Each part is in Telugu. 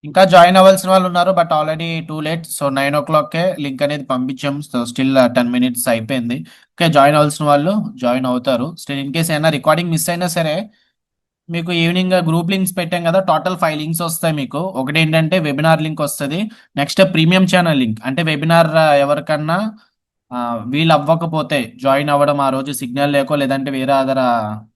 ఇంకా జాయిన్ అవ్వాల్సిన వాళ్ళు ఉన్నారు but already too late. So 9 o'clockకే లింక్ అనేది పంపించాం. సో స్టిల్ 10 minutes అయిపోయింది. ఓకే, జాయిన్ అవ్వాల్సిన వాళ్ళు జాయిన్ అవుతారు. స్టిల్ ఇన్ కేస్ ఏమైనా రికార్డింగ్ మిస్ అయినా సరే మీకు ఈవినింగ్ గ్రూప్ లింక్స్ పెట్టాం కదా, టోటల్ 5 లింక్స్ వస్తాయి మీకు. ఒకటి ఏంటంటే వెబినార్ లింక్ వస్తుంది. నెక్స్ట్ ప్రీమియం ఛానల్ లింక్, అంటే వెబినార్ ఎవరికన్నా వీలు అవ్వకపోతే జాయిన్ అవ్వడం ఆ రోజు సిగ్నల్ లేకో లేదంటే వేరే అదర్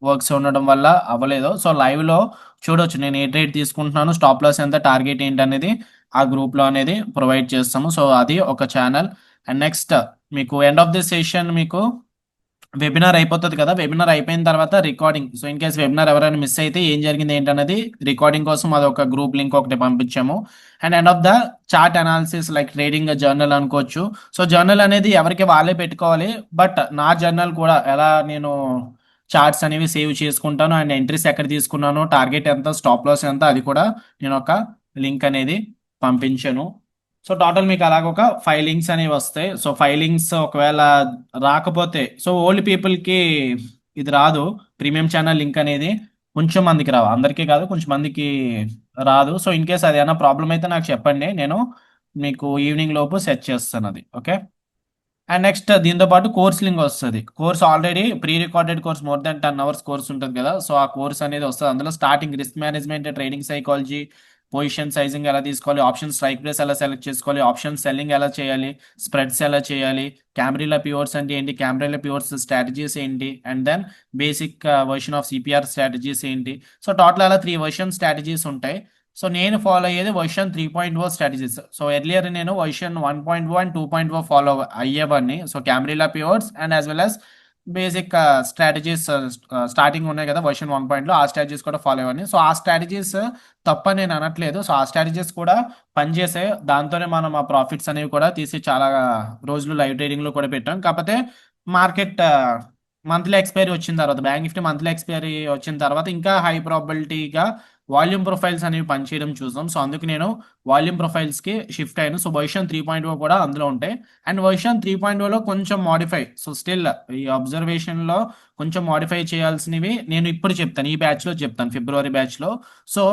వర్క్స్ ఉండడం వల్ల అవ్వలేదు. సో లైవ్లో చూడొచ్చు నేను ఏ ట్రేడ్ తీసుకుంటున్నాను, స్టాప్ లాస్ ఎంత, టార్గెట్ ఏంటి అనేది ఆ గ్రూప్లో అనేది ప్రొవైడ్ చేస్తాము. సో అది ఒక ఛానల్. అండ్ నెక్స్ట్ మీకు ఎండ్ ఆఫ్ ది సెషన్ మీకు వెబినార్ అయిపోతుంది కదా, వెబినార్ అయిపోయిన తర్వాత recording. So in case webinar ఎవరైనా మిస్ అయితే ఏం జరిగింది ఏంటన్నది రికార్డింగ్ కోసం అదొక గ్రూప్ లింక్ ఒకటి పంపించాము. And end of the chart analysis like trading journal అనుకోవచ్చు. సో జర్నల్ అనేది ఎవరికి వాళ్ళే పెట్టుకోవాలి. బట్ నా జర్నల్ కూడా ఎలా నేను చార్ట్స్ అనేవి సేవ్ చేసుకుంటాను అండ్ ఎంట్రీస్ ఎక్కడ తీసుకున్నాను, టార్గెట్ ఎంత, స్టాప్ లాస్ ఎంత, అది కూడా నేను ఒక లింక్ అనేది పంపించాను. సో టోటల్ మీకు అలాగ ఒక 5 లింక్స్ అనేవి వస్తాయి. సో 5 లింక్స్ ఒకవేళ రాకపోతే, సో ఓల్డ్ పీపుల్కి ఇది రాదు, ప్రీమియం ఛానల్ లింక్ అనేది కొంచెం మందికి రావు, అందరికీ కాదు కొంచెం మందికి రాదు. సో ఇన్ కేస్ అది ఏమైనా ప్రాబ్లం అయితే నాకు చెప్పండి, నేను మీకు ఈవినింగ్ లోపు సెట్ చేస్తాను అది. ఓకే. అండ్ నెక్స్ట్ దీంతో పాటు కోర్స్ లింక్ వస్తుంది. Course already pre recorded course more than 10 hours course ఉంటుంది కదా, సో ఆ కోర్స్ అనేది వస్తుంది. అందులో starting risk management, trading psychology, position sizing ఎలా తీసుకోవాలి, ఆప్షన్ స్ట్రైక్ ప్రైస్ ఎలా సెలెక్ట్ చేసుకోవాలి, ఆప్షన్ సెల్లింగ్ ఎలా చేయాలి, స్ప్రెడ్స్ ఎలా చేయాలి, క్యామ్రిలా ప్యూర్స్ అంటే ఏంటి, క్యామ్రిలా ప్యూర్స్ స్ట్రాటజీస్ ఏంటి, and then basic version of CPR strategies ఏంటి. సో టోటల్ అలా 3 వర్షన్ స్ట్రాటజీస్ ఉంటాయి. సో నేను ఫాలో అయ్యేది వర్షన్ 3.0 స్ట్రాటజీస్. సో ఎర్లియర్ నేను వర్షన్ 1.0 అండ్ 2.0 ఫాలో అయ్యేవాడిని. So Camarilla pures and as well as basic strategies starting ఉన్నాయి కదా వర్షన్ 1.0, ఆ స్ట్రాటజీస్ కూడా ఫాలో అయ్యేవాడిని. సో ఆ స్ట్రాటజీస్ తప్ప నేను అనట్లేదు. సో ఆ స్ట్రాటజీస్ కూడా పనిచేసే, దాంతోనే మనం ఆ ప్రాఫిట్స్ అనేవి కూడా తీసి చాలా రోజులు లైవ్ ట్రేడింగ్లో కూడా పెట్టాం. కాకపోతే మార్కెట్ మంత్లీ ఎక్స్పైరీ వచ్చిన తర్వాత, బ్యాంక్ నిఫ్టీ మంత్లీ ఎక్స్పైరీ వచ్చిన తర్వాత ఇంకా హై ప్రాబిలిటీగా వాల్యూమ్ ప్రొఫైల్స్ అనేవి పనిచేయడం చూసాం. సో అందుకు నేను వాల్యూమ్ ప్రొఫైల్స్కి షిఫ్ట్ అయ్యాను. సో వర్షన్ 3.0 కూడా అందులో ఉంటాయి. అండ్ వర్షన్ 3.0లో కొంచెం మాడిఫై, సో స్టిల్ ఈ అబ్జర్వేషన్లో కొంచెం మాడిఫై చేయాల్సినవి నేను ఇప్పుడు చెప్తాను, ఈ బ్యాచ్లో చెప్తాను, ఫిబ్రవరి బ్యాచ్లో. సో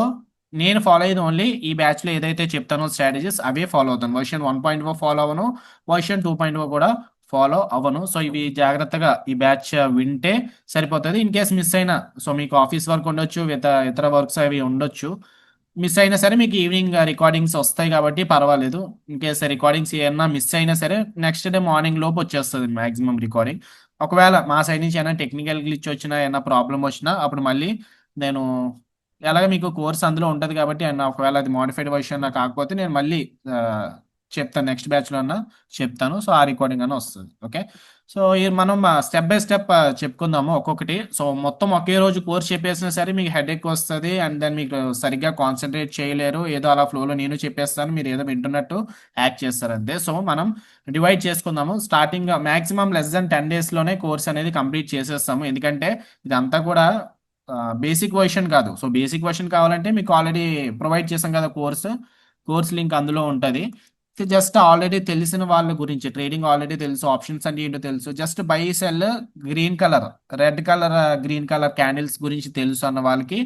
నేను ఫాలో అయ్యేది ఓన్లీ ఈ బ్యాచ్లో ఏదైతే చెప్తానో స్ట్రాటజీస్ అవే ఫాలో అవుతాను. వర్షన్ 1.0 ఫాలో అవ్వను, వర్షన్ 2.0 కూడా ఫాలో అవ్వను. సో ఇవి జాగ్రత్తగా ఈ బ్యాచ్ వింటే సరిపోతుంది. ఇన్ కేస్ మిస్ అయినా, సో మీకు ఆఫీస్ వర్క్ ఉండొచ్చు, ఇతర వర్క్స్ అవి ఉండొచ్చు, మిస్ అయినా సరే మీకు ఈవినింగ్ రికార్డింగ్స్ వస్తాయి కాబట్టి పర్వాలేదు. ఇన్ కేస్ రికార్డింగ్స్ ఏమన్నా మిస్ అయినా సరే నెక్స్ట్ డే మార్నింగ్ లోపు వచ్చేస్తుంది మాక్సిమం రికార్డింగ్. ఒకవేళ మా సైడ్ నుంచి ఏమైనా టెక్నికల్ గ్లిచ్ వచ్చినా, ఏమైనా ప్రాబ్లం వచ్చినా అప్పుడు మళ్ళీ నేను ఎలాగ మీకు కోర్స్ అందులో ఉంటుంది కాబట్టి, అండ్ ఒకవేళ అది మోడిఫైడ్ వర్షన్ కాకపోతే నేను మళ్ళీ ఆ, చెప్తాను, నెక్స్ట్ బ్యాచ్లో అన్నా చెప్తాను. సో ఆ రికార్డింగ్ అన్న వస్తుంది. ఓకే. సో ఈ మనం స్టెప్ బై స్టెప్ చెప్పుకుందాము ఒక్కొక్కటి. సో మొత్తం ఒకే రోజు కోర్స్ చెప్పేసినా సరే మీకు హెడేక్ వస్తుంది అండ్ దెన్ మీకు సరిగ్గా కాన్సన్ట్రేట్ చేయలేరు. ఏదో అలా ఫ్లోలో నేను చెప్పేస్తాను, మీరు ఏదో వింటున్నట్టు యాక్ట్ చేస్తారు అంతే. సో మనం డివైడ్ చేసుకుందాము. స్టార్టింగ్ మాక్సిమం లెస్ దెన్ 10 daysలోనే కోర్స్ అనేది కంప్లీట్ చేసేస్తాము. ఎందుకంటే ఇదంతా కూడా బేసిక్ వర్షన్ కాదు. సో బేసిక్ వర్షన్ కావాలంటే మీకు ఆల్రెడీ ప్రొవైడ్ చేసాం కదా కోర్స్, కోర్స్ లింక్ అందులో ఉంటుంది. జస్ట్ ఆల్రెడీ తెలిసిన వాళ్ళ గురించి, ట్రేడింగ్ ఆల్రెడీ తెలుసు, ఆప్షన్స్ అంటే ఏంటో తెలుసు, just buy sell, green colour, red colour, green colour candles గురించి తెలుసు అన్న వాళ్ళకి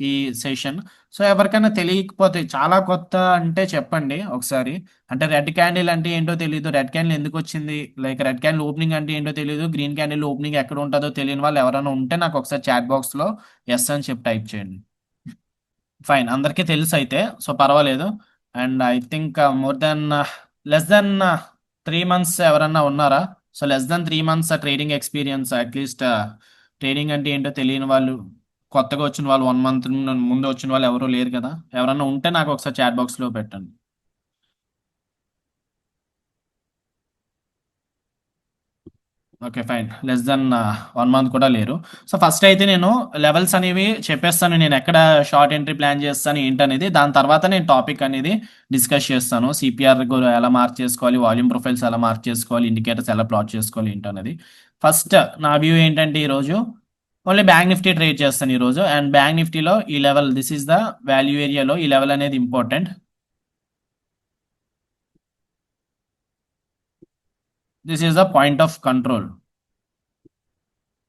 ఈ సెషన్. సో ఎవరికైనా తెలియకపోతే, చాలా కొత్త అంటే చెప్పండి ఒకసారి, అంటే రెడ్ క్యాండిల్ అంటే ఏంటో తెలియదు, రెడ్ క్యాండిల్ ఎందుకు వచ్చింది, లైక్ రెడ్ క్యాండిల్ ఓపెనింగ్ అంటే ఏంటో తెలియదు, గ్రీన్ క్యాండిల్ ఓపెనింగ్ ఎక్కడ ఉంటుందో తెలియని వాళ్ళు ఎవరైనా ఉంటే నాకు ఒకసారి చాట్ బాక్స్లో ఎస్ అని చెప్పి టైప్ చేయండి. ఫైన్, అందరికీ తెలుసు అయితే, సో పర్వాలేదు. And I think more than less than 3 months ఎవరన్నా ఉన్నారా? So less than 3 months trading experience, at least trading అంటే ఏంటో తెలియని వాళ్ళు, కొత్తగా వచ్చిన వాళ్ళు, 1 month ముందు వచ్చిన వాళ్ళు ఎవరు లేరు కదా, ఎవరన్నా ఉంటే నాకు ఒకసారి చాట్ బాక్స్లో పెట్టండి. Okay fine, less than 1 month కూడా లేరు. సో ఫస్ట్ అయితే నేను లెవెల్స్ అనేవి చెప్పేస్తాను, నేను ఎక్కడ షార్ట్ ఎంట్రీ ప్లాన్ చేస్తాను ఏంటనేది. దాని తర్వాత నేను టాపిక్ అనేది డిస్కస్ చేస్తాను, సిపిఆర్ ఎలా మార్క్ చేసుకోవాలి, వాల్యూమ్ ప్రొఫైల్స్ ఎలా మార్క్ చేసుకోవాలి, ఇండికేటర్స్ ఎలా ప్లాట్ చేసుకోవాలి ఏంటనేది. ఫస్ట్ నా వ్యూ ఏంటంటే ఈరోజు ఓన్లీ బ్యాంక్ నిఫ్టీ ట్రేడ్ చేస్తాను ఈరోజు. అండ్ బ్యాంక్ నిఫ్టీలో ఈ level, this is the value ఏరియాలో ఈ లెవెల్ అనేది important. This is the point of control.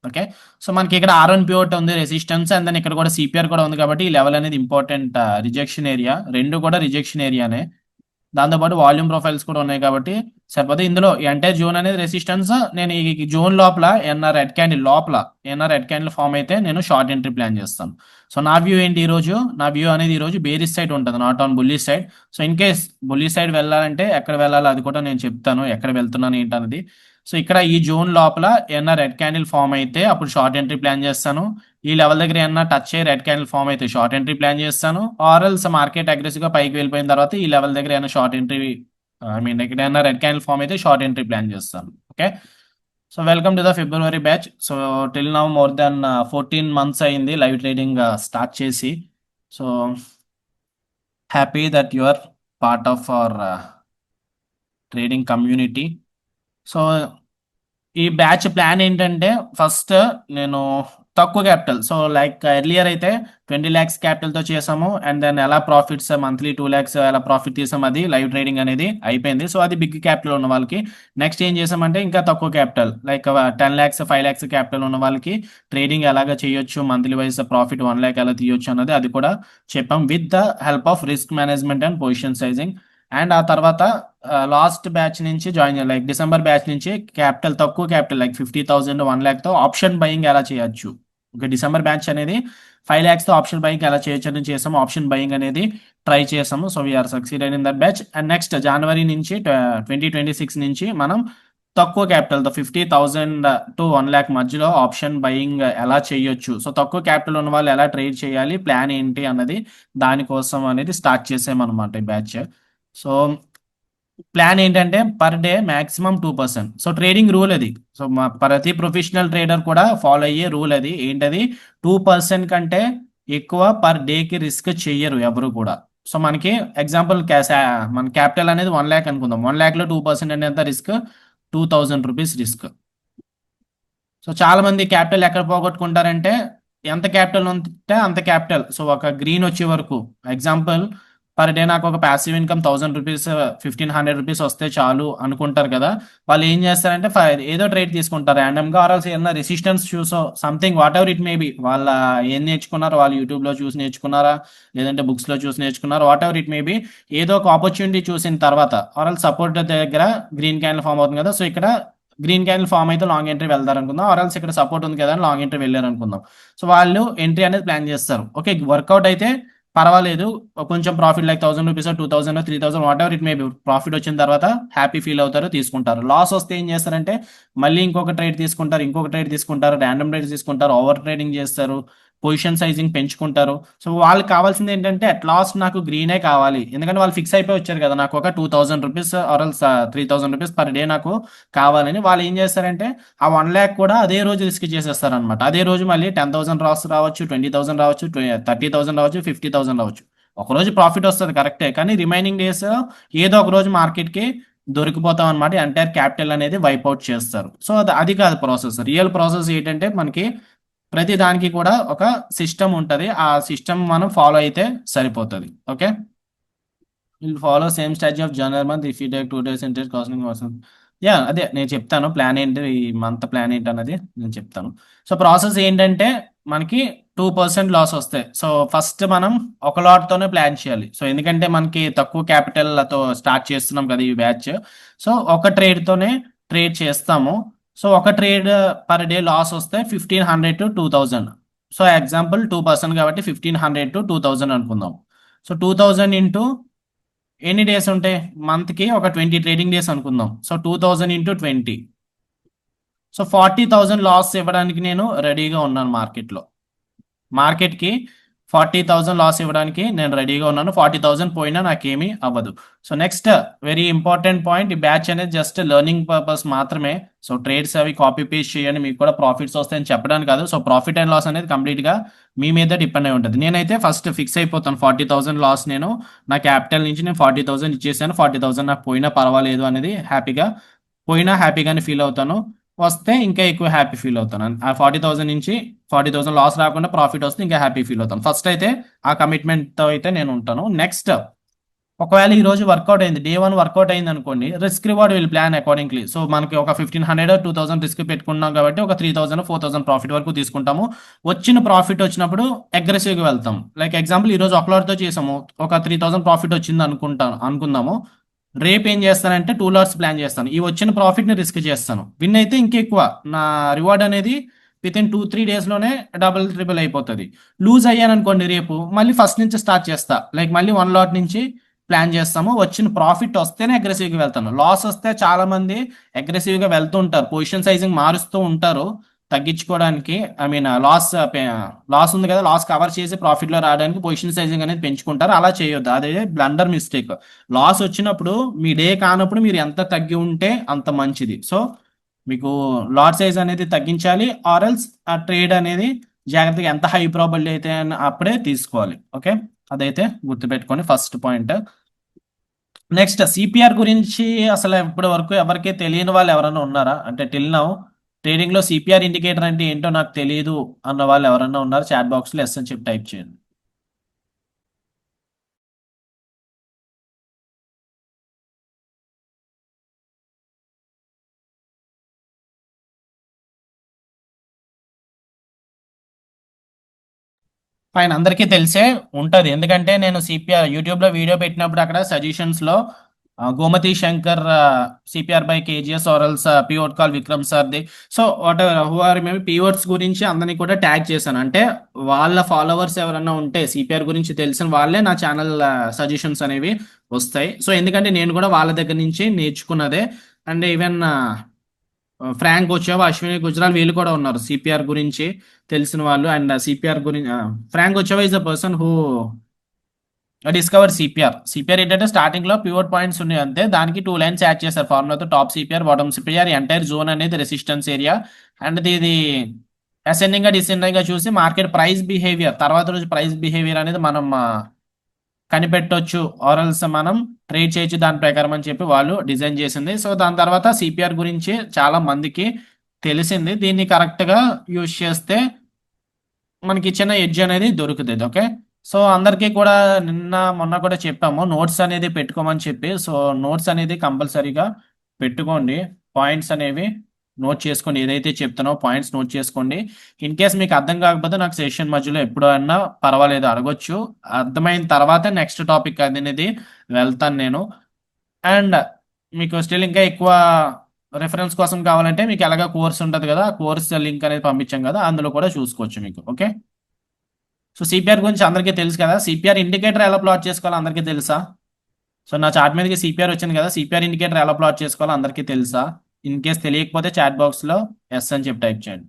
Okay. So మనకి ఇక్కడ R1 పివట్ ఉంది, రెసిస్టెన్స్, అండ్ దెన్ ఇక్కడ కూడా సిపిఆర్ కూడా ఉంది కాబట్టి ఈ లెవెల్ అనేది ఇంపార్టెంట్ రిజెక్షన్ ఏరియా, రెండు కూడా రిజెక్షన్ ఏరియానే. దాంతోపాటు వాల్యూమ్ ప్రొఫైల్స్ కూడా ఉన్నాయి కాబట్టి సరిపోతే. ఇందులో ఎంటైర్ జోన్ అనేది రెసిస్టెన్స్. నేను ఈ జోన్ లోపల ఏమన్నా రెడ్ క్యాండిల్ లోపల ఏమన్నా రెడ్ క్యాండిల్ ఫామ్ అయితే నేను షార్ట్ ఎంట్రీ ప్లాన్ చేస్తాను. సో నా వ్యూ ఏంటి ఈరోజు, నా వ్యూ అనేది ఈరోజు బేరిష్ సైడ్ ఉంటుంది, not on bullish side. So in case bullish side వెళ్ళాలంటే ఎక్కడ వెళ్ళాలో అది కూడా నేను చెప్తాను, ఎక్కడ వెళ్తున్నాను ఏంటన్నది. సో ఇక్కడ ఈ జోన్ లోపల ఏమన్నా రెడ్ క్యాండిల్ ఫామ్ అయితే అప్పుడు షార్ట్ ఎంట్రీ ప్లాన్ చేస్తాను. ఈ లెవెల్ దగ్గర ఏమన్నా టచ్ అయ్యి రెడ్ క్యాండిల్ ఫామ్ అయితే షార్ట్ ఎంట్రీ ప్లాన్ చేస్తాను. ఆర్ఎల్స్ మార్కెట్ అగ్రెసివ్ గా పైకి వెళ్ళిపోయిన తర్వాత ఈ లెవెల్ దగ్గర ఏమైనా షార్ట్ ఎంట్రీ, ఐ మీన్ ఇక్కడ ఏమైనా రెడ్ క్యాండిల్ ఫామ్ అయితే షార్ట్ ఎంట్రీ ప్లాన్ చేస్తాను. Okay. So welcome to the February batch. So till now more than 14 months అయింది లైవ్ ట్రేడింగ్ స్టార్ట్ చేసి. So happy that you are part of our trading community. So ఈ బ్యాచ్ ప్లాన్ ఏంటంటే ఫస్ట్ నేను తక్కువ క్యాపిటల్, సో లైక్ ఎర్లియర్ అయితే 20 lakhs క్యాపిటల్తో చేసాము, అండ్ దెన్ ఎలా ప్రాఫిట్స్ మంత్లీ 2 lakhs ఎలా ప్రాఫిట్ తీసాము, అది లైవ్ ట్రేడింగ్ అనేది అయిపోయింది. సో అది బిగ్ క్యాపిటల్ ఉన్న వాళ్ళకి. నెక్స్ట్ ఏం చేసామంటే ఇంకా తక్కువ capital like 10 lakhs 5 lakhs capital ఉన్న వాళ్ళకి ట్రేడింగ్ ఎలాగ చేయొచ్చు, మంత్లీ వైజ్ ప్రాఫిట్ 1 lakh ఎలా తీయొచ్చు అన్నది అది కూడా చెప్పాం, with the help of risk management and position sizing. And ఆ తర్వాత లాస్ట్ బ్యాచ్ నుంచి జాయిన్ లైక్ డిసెంబర్ బ్యాచ్ నుంచి క్యాపిటల్ తక్కువ capital like 50,000 1 lakh option buying ఎలా చేయొచ్చు. ఓకే. డిసెంబర్ బ్యాచ్ అనేది 5 lakhs ఆప్షన్ బయింగ్ ఎలా చేయొచ్చు అని చేసాము. ఆప్షన్ బయింగ్ అనేది ట్రై చేసాము. So we are succeeded in that batch. And next జనవరి నుంచి 2026 నుంచి మనం తక్కువ క్యాపిటల్తో 50,000 to 1 lakh మధ్యలో ఆప్షన్ బయింగ్ ఎలా చేయొచ్చు, సో తక్కువ క్యాపిటల్ ఉన్న వాళ్ళు ఎలా ట్రేడ్ చేయాలి, ప్లాన్ ఏంటి అన్నది దానికోసం అనేది స్టార్ట్ చేసామన్నమాట ఈ బ్యాచ్. సో ప్లాన్ ఏంటంటే per day maximum 2%. So trading rule అది. సో మా ప్రతి ప్రొఫెషనల్ ట్రేడర్ కూడా ఫాలో అయ్యే రూల్ అది. ఏంటది, 2% కంటే ఎక్కువ పర్ డేకి రిస్క్ చెయ్యరు ఎవరు కూడా. సో మనకి ఎగ్జాంపుల్ మన క్యాపిటల్ అనేది 1 lakh అనుకుందాం. 1 lakh లో 2% అనేది రిస్క్ 2,000 రూపీస్ రిస్క్. సో చాలా మంది క్యాపిటల్ ఎక్కడ పోగొట్టుకుంటారంటే ఎంత క్యాపిటల్ ఉంటే అంత క్యాపిటల్, సో ఒక గ్రీన్ వచ్చే వరకు. ఎగ్జాంపుల్ పర్ డే నాకు ఒక ప్యాసివ్ ఇన్కమ్ 1,000 రూపీస్ 1,500 రూపీస్ వస్తే చాలు అనుకుంటారు కదా. వాళ్ళు ఏం చేస్తారంటే ఏదో ట్రేడ్ తీసుకుంటారు ర్యాండమ్ గా, ఆర్ఎల్స్ ఏదైనా రెసిస్టెన్స్ చూసో something whatever it may be. వాళ్ళ ఏం నేర్చుకున్నారో వాళ్ళు యూట్యూబ్ లో చూసి నేర్చుకున్నారా, లేదంటే బుక్స్ లో చూసి నేర్చుకున్నారా, what ever it may B. ఏదో ఒక ఆపర్చునిటీ చూసిన తర్వాత ఆర్ఎల్ సపోర్ట్ దగ్గర గ్రీన్ క్యాండిల్ ఫామ్ అవుతుంది కదా, సో ఇక్కడ గ్రీన్ క్యాండిల్ ఫామ్ అయితే లాంగ్ ఎంట్రీ వెళ్తారు అనుకుందాం, ఆర్ఎల్స్ ఇక్కడ సపోర్ట్ ఉంది కదా అని లాంగ్ ఎంట్రీ వెళ్ళారు అనుకుందాం. సో వాళ్ళు ఎంట్రీ అనేది ప్లాన్ చేస్తారు. ఓకే, వర్కౌట్ అయితే పర్వాలేదు, కొంచెం profit like 1,000 rupees 2,000 3,000 what ever it may B profit వచ్చిన తర్వాత హ్యాపీ ఫీల్ అవుతారు, తీసుకుంటారు. లాస్ వస్తే ఏం చేస్తారంటే మళ్ళీ ఇంకొక ట్రేడ్ తీసుకుంటారు, ఇంకొక ట్రేడ్ తీసుకుంటారు, ర్యాండమ్ ట్రేడ్ తీసుకుంటారు, ఓవర్ ట్రేడింగ్ చేస్తారు, పొజిషన్ సైజింగ్ పెంచుకుంటారు. సో వాళ్ళకి కావాల్సింది ఏంటంటే అట్ లాస్ట్ నాకు గ్రీనే కావాలి, ఎందుకంటే వాళ్ళు ఫిక్స్ అయిపోయి వచ్చారు కదా నాకు ఒక 2,000 రూపీస్ ఆర్ఎల్స్ 3,000 రూపీస్ పర్ డే నాకు కావాలని. వాళ్ళు ఏం చేస్తారంటే ఆ 1 lakh కూడా అదే రోజు రిస్క్ చేసేస్తారు అనమాట. అదే రోజు మళ్ళీ 10,000 రాస్ రావచ్చు, 20,000 రావచ్చు, 30,000 రావచ్చు, 50,000 రావచ్చు. ఒక రోజు ప్రాఫిట్ వస్తుంది కరెక్టే, కానీ రిమైనింగ్ డేస్ ఏదో ఒక రోజు మార్కెట్కి దొరికిపోతాం అనమాట. ఎంటైర్ క్యాపిటల్ అనేది వైప్అవుట్ చేస్తారు. సో అది కాదు ప్రాసెస్. రియల్ ప్రాసెస్ ఏంటంటే మనకి ప్రతి దానికి కూడా ఒక సిస్టమ్ ఉంటుంది, ఆ సిస్టమ్ మనం ఫాలో అయితే సరిపోతుంది. Okay, will follow same strategy of January month if you take 2 days interest casting కోసం. యా, అదే నేను చెప్తాను ప్లాన్ ఏంటి, ఈ మంత్ ప్లాన్ ఏంటి అన్నది నేను చెప్తాను. సో ప్రాసెస్ ఏంటంటే మనకి 2% లాస్ వస్తాయి. సో ఫస్ట్ మనం ఒక లాట్తోనే ప్లాన్ చేయాలి. సో ఎందుకంటే మనకి తక్కువ క్యాపిటల్తో స్టార్ట్ చేస్తున్నాం కదా ఈ బ్యాచ్. సో ఒక ట్రేడ్తోనే ట్రేడ్ చేస్తాము. సో ఒక ట్రేడ్ పర్ డే లాస్ వస్తే 1,500 to 2,000. సో ఎగ్జాంపుల్ 2% కాబట్టి 1,500 to 2,000 అనుకుందాం. సో 2,000 ఇంటూ ఎన్ని డేస్ ఉంటాయి మంత్కి, ఒక 20 ట్రేడింగ్ డేస్ అనుకుందాం. సో 2,000 ఇంటూ 20, సో 40,000 లాస్ ఇవ్వడానికి నేను రెడీగా ఉన్నాను మార్కెట్కి 40,000 లాస్ ఇవ్వడానికి నేను రెడీగా ఉన్నాను. 40,000 పోయినా నాకేమీ అవ్వదు. So next very important point, ఈ బ్యాచ్ అనేది జస్ట్ లెర్నింగ్ పర్పస్ మాత్రమే. సో ట్రేడ్స్ అవి కాపీ పేస్ట్ చేయండి, మీకు కూడా ప్రాఫిట్స్ వస్తాయని చెప్పడానికి కాదు. సో ప్రాఫిట్ అండ్ లాస్ అనేది కంప్లీట్గా మీ మీద డిపెండ్ అయి ఉంటుంది. నేనైతే ఫస్ట్ ఫిక్స్ అయిపోతాను 40,000 లాస్. నేను నా క్యాపిటల్ నుంచి నేను 40,000 ఇచ్చేసాను. 40,000 నాకు పోయినా పర్వాలేదు అనేది హ్యాపీగా, పోయినా హ్యాపీగానే ఫీల్ అవుతాను, వస్తే ఇంకా ఎక్కువ హ్యాపీ ఫీల్ అవుతాను. ఆ 40,000 నుంచి 40,000 లాస్ రాకుండా ప్రాఫిట్ వస్తే ఇంకా హ్యాపీ ఫీల్ అవుతాను. ఫస్ట్ అయితే ఆ కమిట్మెంట్తో అయితే నేను ఉంటాను. నెక్స్ట్ ఒకవేళ ఈ రోజు వర్కౌట్ అయింది, డే వన్ వర్కౌట్ అయింది అనుకోండి, risk reward will plan accordingly. So మనకి ఒక 1500 2000 రిస్క్ పెట్టుకున్నాం కాబట్టి ఒక 3000 4000 ప్రాఫిట్ వరకు తీసుకుంటాము. వచ్చిన ప్రాఫిట్ వచ్చినప్పుడు అగ్రెసివ్గా వెళ్తాం. లైక్ ఎగ్జాంపుల్ ఈ రోజు ఒక లాట్తో చేసాము, ఒక 3000 ప్రాఫిట్ వచ్చింది అనుకుందాము. రేపు ఏం చేస్తానంటే 2 లాట్స్ ప్లాన్ చేస్తాను. ఈ వచ్చిన ప్రాఫిట్ని రిస్క్ చేస్తాను. విన్ అయితే ఇంకెక్కువ నా రివార్డ్ అనేది విత్ ఇన్ 2 3 డేస్లోనే డబుల్ ట్రిపుల్ అయిపోతుంది. లూజ్ అయ్యాను అనుకోండి, రేపు మళ్ళీ ఫస్ట్ నుంచి స్టార్ట్ చేస్తా. లైక్ మళ్ళీ 1 లాట్ నుంచి ప్లాన్ చేస్తాము. వచ్చిన ప్రాఫిట్ వస్తేనే అగ్రెసివ్గా వెళ్తాను. లాస్ వస్తే చాలా మంది అగ్రెసివ్గా వెళ్తూ ఉంటారు, పొజిషన్ సైజింగ్ మారుస్తూ ఉంటారు తగ్గించుకోవడానికి. ఐ మీన్ లాస్ ఉంది కదా, లాస్ కవర్ చేసి ప్రాఫిట్లో రావడానికి పొజిషన్ సైజింగ్ అనేది పెంచుకుంటారు. అలా చేయొద్దు, అదే బ్లండర్ మిస్టేక్. లాస్ వచ్చినప్పుడు మీ డే కానప్పుడు మీరు ఎంత తగ్గి ఉంటే అంత మంచిది. సో మీకు లాట్ సైజ్ అనేది తగ్గించాలి, ఆర్ఎల్స్ ఆ ట్రేడ్ అనేది జాగ్రత్తగా ఎంత హై ప్రాబిలిటీ అయితే అప్పుడే తీసుకోవాలి. ఓకే, అదైతే గుర్తుపెట్టుకోండి ఫస్ట్ పాయింట్. నెక్స్ట్ సిపిఆర్ గురించి అసలు ఇప్పటి వరకు ఎవరికి తెలియని వాళ్ళు ఎవరైనా ఉన్నారా? అంటే టిల్ నౌ ట్రేడింగ్ లో సిపిఆర్ ఇండికేటర్ అంటే ఏంటో నాకు తెలియదు అన్న వాళ్ళు ఎవరైనా ఉన్నారు? చాట్ బాక్స్ లో ఎస్ అని చెప్పి టైప్ చేయండి. ఫైన్, అందరికీ తెలిసే ఉంటది, ఎందుకంటే నేను సిపిఆర్ యూట్యూబ్ లో వీడియో పెట్టినప్పుడు అక్కడ సజెషన్స్ లో Gomathi Shankar CPR by KGS RLs pivot call Vikram సార్ది. So what who are maybe pivots గురించి అందరినీ కూడా ట్యాగ్ చేశాను. అంటే వాళ్ళ ఫాలోవర్స్ ఎవరైనా ఉంటే సిపిఆర్ గురించి తెలిసిన వాళ్ళే నా ఛానల్ సజెషన్స్ అనేవి వస్తాయి. సో ఎందుకంటే నేను కూడా వాళ్ళ దగ్గర నుంచి నేర్చుకున్నదే. అండ్ ఈవెన్ ఫ్రాంక్ వచ్చావా, అశ్విని గుజరాల్ వీళ్ళు కూడా ఉన్నారు సిపిఆర్ గురించి తెలిసిన వాళ్ళు. అండ్ సిపిఆర్ గురించి Frank Ochoa is the person who discover CPR. CPR ఏంటంటే స్టార్టింగ్ లో పివోట్ పాయింట్స్ ఉన్నాయి అంతే, దానికి 2 లైన్స్ యాడ్ చేశారు ఫార్ములాతో, top CPR bottom CPR, entire zone అనేది రెసిస్టెన్స్ ఏరియా. అండ్ ఇది అసెండింగ్ గా డిసెండింగ్ గా చూసి మార్కెట్ ప్రైస్ బిహేవియర్, తర్వాత రోజు ప్రైస్ బిహేవియర్ అనేది మనం కనిపెట్టొచ్చు, ఆర్ఎల్స్ మనం ట్రేడ్ చేయొచ్చు దాని ప్రకారం అని చెప్పి వాళ్ళు డిజైన్ చేసింది. సో దాని తర్వాత సిపిఆర్ గురించి చాలా మందికి తెలిసింది. దీన్ని కరెక్ట్ గా యూజ్ చేస్తే మనకి చిన్న ఎడ్జ్ అనేది దొరుకుతుంది. ఓకే, సో అందరికీ కూడా నిన్న మొన్న కూడా చెప్పాము నోట్స్ అనేది పెట్టుకోమని చెప్పి. సో నోట్స్ అనేది కంపల్సరీగా పెట్టుకోండి, పాయింట్స్ అనేవి నోట్ చేసుకోండి, ఏదైతే చెప్తానో పాయింట్స్ నోట్ చేసుకోండి. ఇన్ కేస్ మీకు అర్థం కాకపోతే నాకు సెషన్ మధ్యలో ఎప్పుడైనా పర్వాలేదు అడగొచ్చు, అర్థమైన తర్వాత నెక్స్ట్ టాపిక్ అనేది వెళ్తాను నేను. అండ్ మీకు స్టిల్ ఇంకా ఎక్కువ రెఫరెన్స్ కోసం కావాలంటే మీకు ఎలాగ కోర్స్ ఉంటుంది కదా, ఆ కోర్స్ లింక్ అనేది పంపించాం కదా, అందులో కూడా చూసుకోవచ్చు మీకు. ఓకే, సో సిపిఆర్ గురించి అందరికీ తెలుసు కదా. సిపిఆర్ ఇండికేటర్ ఎలా ప్లాట్ చేసుకోవాలో అందరికీ తెలుసా? సో నా చార్ట్ మీదకి సిపిఆర్ వచ్చింది కదా, సిపిఆర్ ఇండికేటర్ ఎలా ప్లాట్ చేసుకోవాలో అందరికీ తెలుసా? ఇన్ కేస్ తెలియకపోతే చాట్ బాక్స్ లో ఎస్ అని చెప్పి టైప్ చేయండి.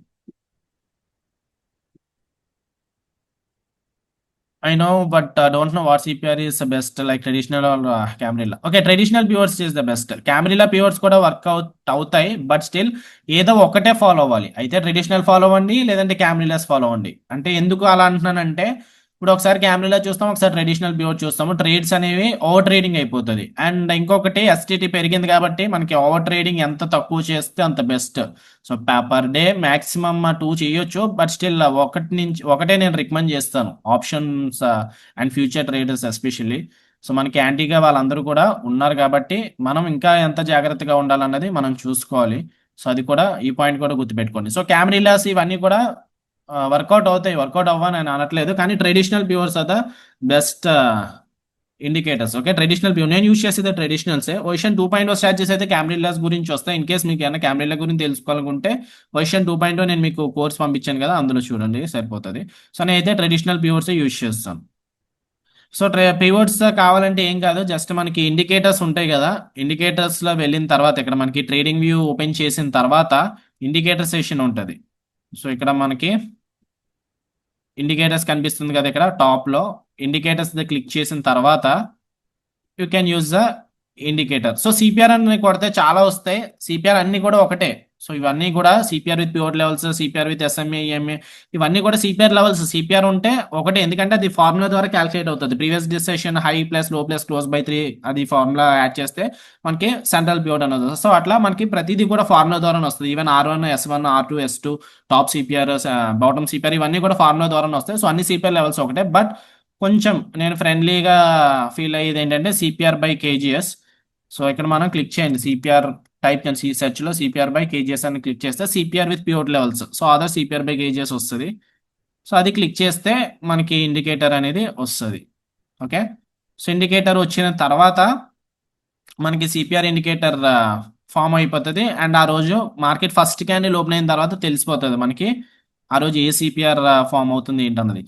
I know, but don't know what CPR is the best, like traditional or Camarilla. Okay, traditional pivots is the best. Camarilla pivots కూడా వర్కౌట్ అవుతాయి, బట్ స్టిల్ ఏదో ఒకటే ఫాలో అవ్వాలి. అయితే ట్రెడిషనల్ ఫాలో అవ్వండి, లేదంటే క్యామ్రిలాస్ ఫాలో అవ్వండి. అంటే ఎందుకు అలా అంటున్నానంటే ఇప్పుడు ఒకసారి క్యామ్రిలా చూస్తాం, ఒకసారి ట్రెడిషనల్ పివోట్ చూస్తాము, ట్రేడ్స్ అనేవి ఓవర్ ట్రేడింగ్ అయిపోతుంది. అండ్ ఇంకొకటి ఎస్టిటి పెరిగింది కాబట్టి మనకి ఓవర్ ట్రేడింగ్ ఎంత తక్కువ చేస్తే అంత best. So per day maximum 2 చేయొచ్చు, బట్ స్టిల్ ఒకటే నేను రికమెండ్ చేస్తాను, options and future traders especially. So మనకి యాంటీగా వాళ్ళందరూ కూడా ఉన్నారు కాబట్టి మనం ఇంకా ఎంత జాగ్రత్తగా ఉండాలన్నది మనం చూసుకోవాలి. సో అది కూడా, ఈ పాయింట్ కూడా గుర్తుపెట్టుకోండి. సో క్యామ్రిలాస్ ఇవన్నీ కూడా వర్కౌట్ అవుతాయి, వర్కౌట్ అవ్వని నేను అనట్లేదు, కానీ traditional pivots are the best indicators. Okay, traditional pivot నేను యూస్ చేసేది ట్రెడిషనల్సే. వర్షన్ 2.0 స్టార్ట్ చేసి అయితే క్యామ్రిలాస్ గురించి వస్తాయి. ఇన్ కేస్ మీకు ఏమైనా క్యామ్రిలా గురించి తెలుసుకోవాలనుకుంటే వర్షన్ 2.0 నేను మీకు కోర్స్ పంపించాను కదా, అందులో చూడండి సరిపోతుంది. సో నేనైతే ట్రెడిషనల్ ప్యూర్స్ యూస్ చేస్తాను. సో పివోట్స్ కావాలంటే ఏం కాదు, జస్ట్ మనకి ఇండికేటర్స్ ఉంటాయి కదా, ఇండికేటర్స్ లో వెళ్ళిన తర్వాత ఇక్కడ మనకి ట్రేడింగ్ వ్యూ ఓపెన్ చేసిన తర్వాత ఇండికేటర్ సెషన్ ఉంటుంది. సో ఇక్కడ మనకి ఇండికేటర్స్ కనిపిస్తుంది కదా, ఇక్కడ టాప్ లో ఇండికేటర్స్ క్లిక్ చేసిన తర్వాత you can use the indicator. So CPR అని కొడితే చాలా వస్తాయి, సిపిఆర్ అన్ని కూడా ఒకటే. సో ఇవన్నీ కూడా CPR with pivot levels, CPR with SMA, EMA, ఇవన్నీ కూడా సిపిఆర్ లెవెల్స్. సిపిఆర్ ఉంటే ఒకటే, ఎందుకంటే అది ఫార్ములా ద్వారా క్యాల్కులేట్ అవుతుంది. ప్రీవియస్ డిసెషన్ హై ప్లస్ లో ప్లస్ క్లోజ్ బై 3, అది ఫార్ములా యాడ్ చేస్తే మనకి సెంట్రల్ పివోట్ అనేది వస్తుంది. సో అట్లా మనకి ప్రతిదీ కూడా ఫార్ములా ద్వారా వస్తుంది. Even R1 S1 R2 S2 top CPR bottom CPR ఇవన్నీ కూడా ఫార్ములా ద్వారా వస్తాయి. సో అన్ని సిపిఆర్ లెవెల్స్ ఒకటే, బట్ కొంచెం నేను ఫ్రెండ్లీగా ఫీల్ అయ్యేది ఏంటంటే సిపిఆర్ బై కేజీఎస్. సో ఇక్కడ మనం క్లిక్ చేయండి, సిపిఆర్ టైప్ చేయండి, సెర్చ్లో సిపిఆర్ బై కేజీఎస్ అని క్లిక్ చేస్తే CPR with pure levels, so other CPR by KGs వస్తుంది. సో అది క్లిక్ చేస్తే మనకి ఇండికేటర్ అనేది వస్తుంది. ఓకే, సో ఇండికేటర్ వచ్చిన తర్వాత మనకి సిపిఆర్ ఇండికేటర్ ఫామ్ అయిపోతుంది. అండ్ ఆ రోజు మార్కెట్ ఫస్ట్ క్యాండిల్ ఓపెన్ అయిన తర్వాత తెలిసిపోతుంది మనకి ఆ రోజు ఏ సిపిఆర్ ఫామ్ అవుతుంది ఏంటన్నది.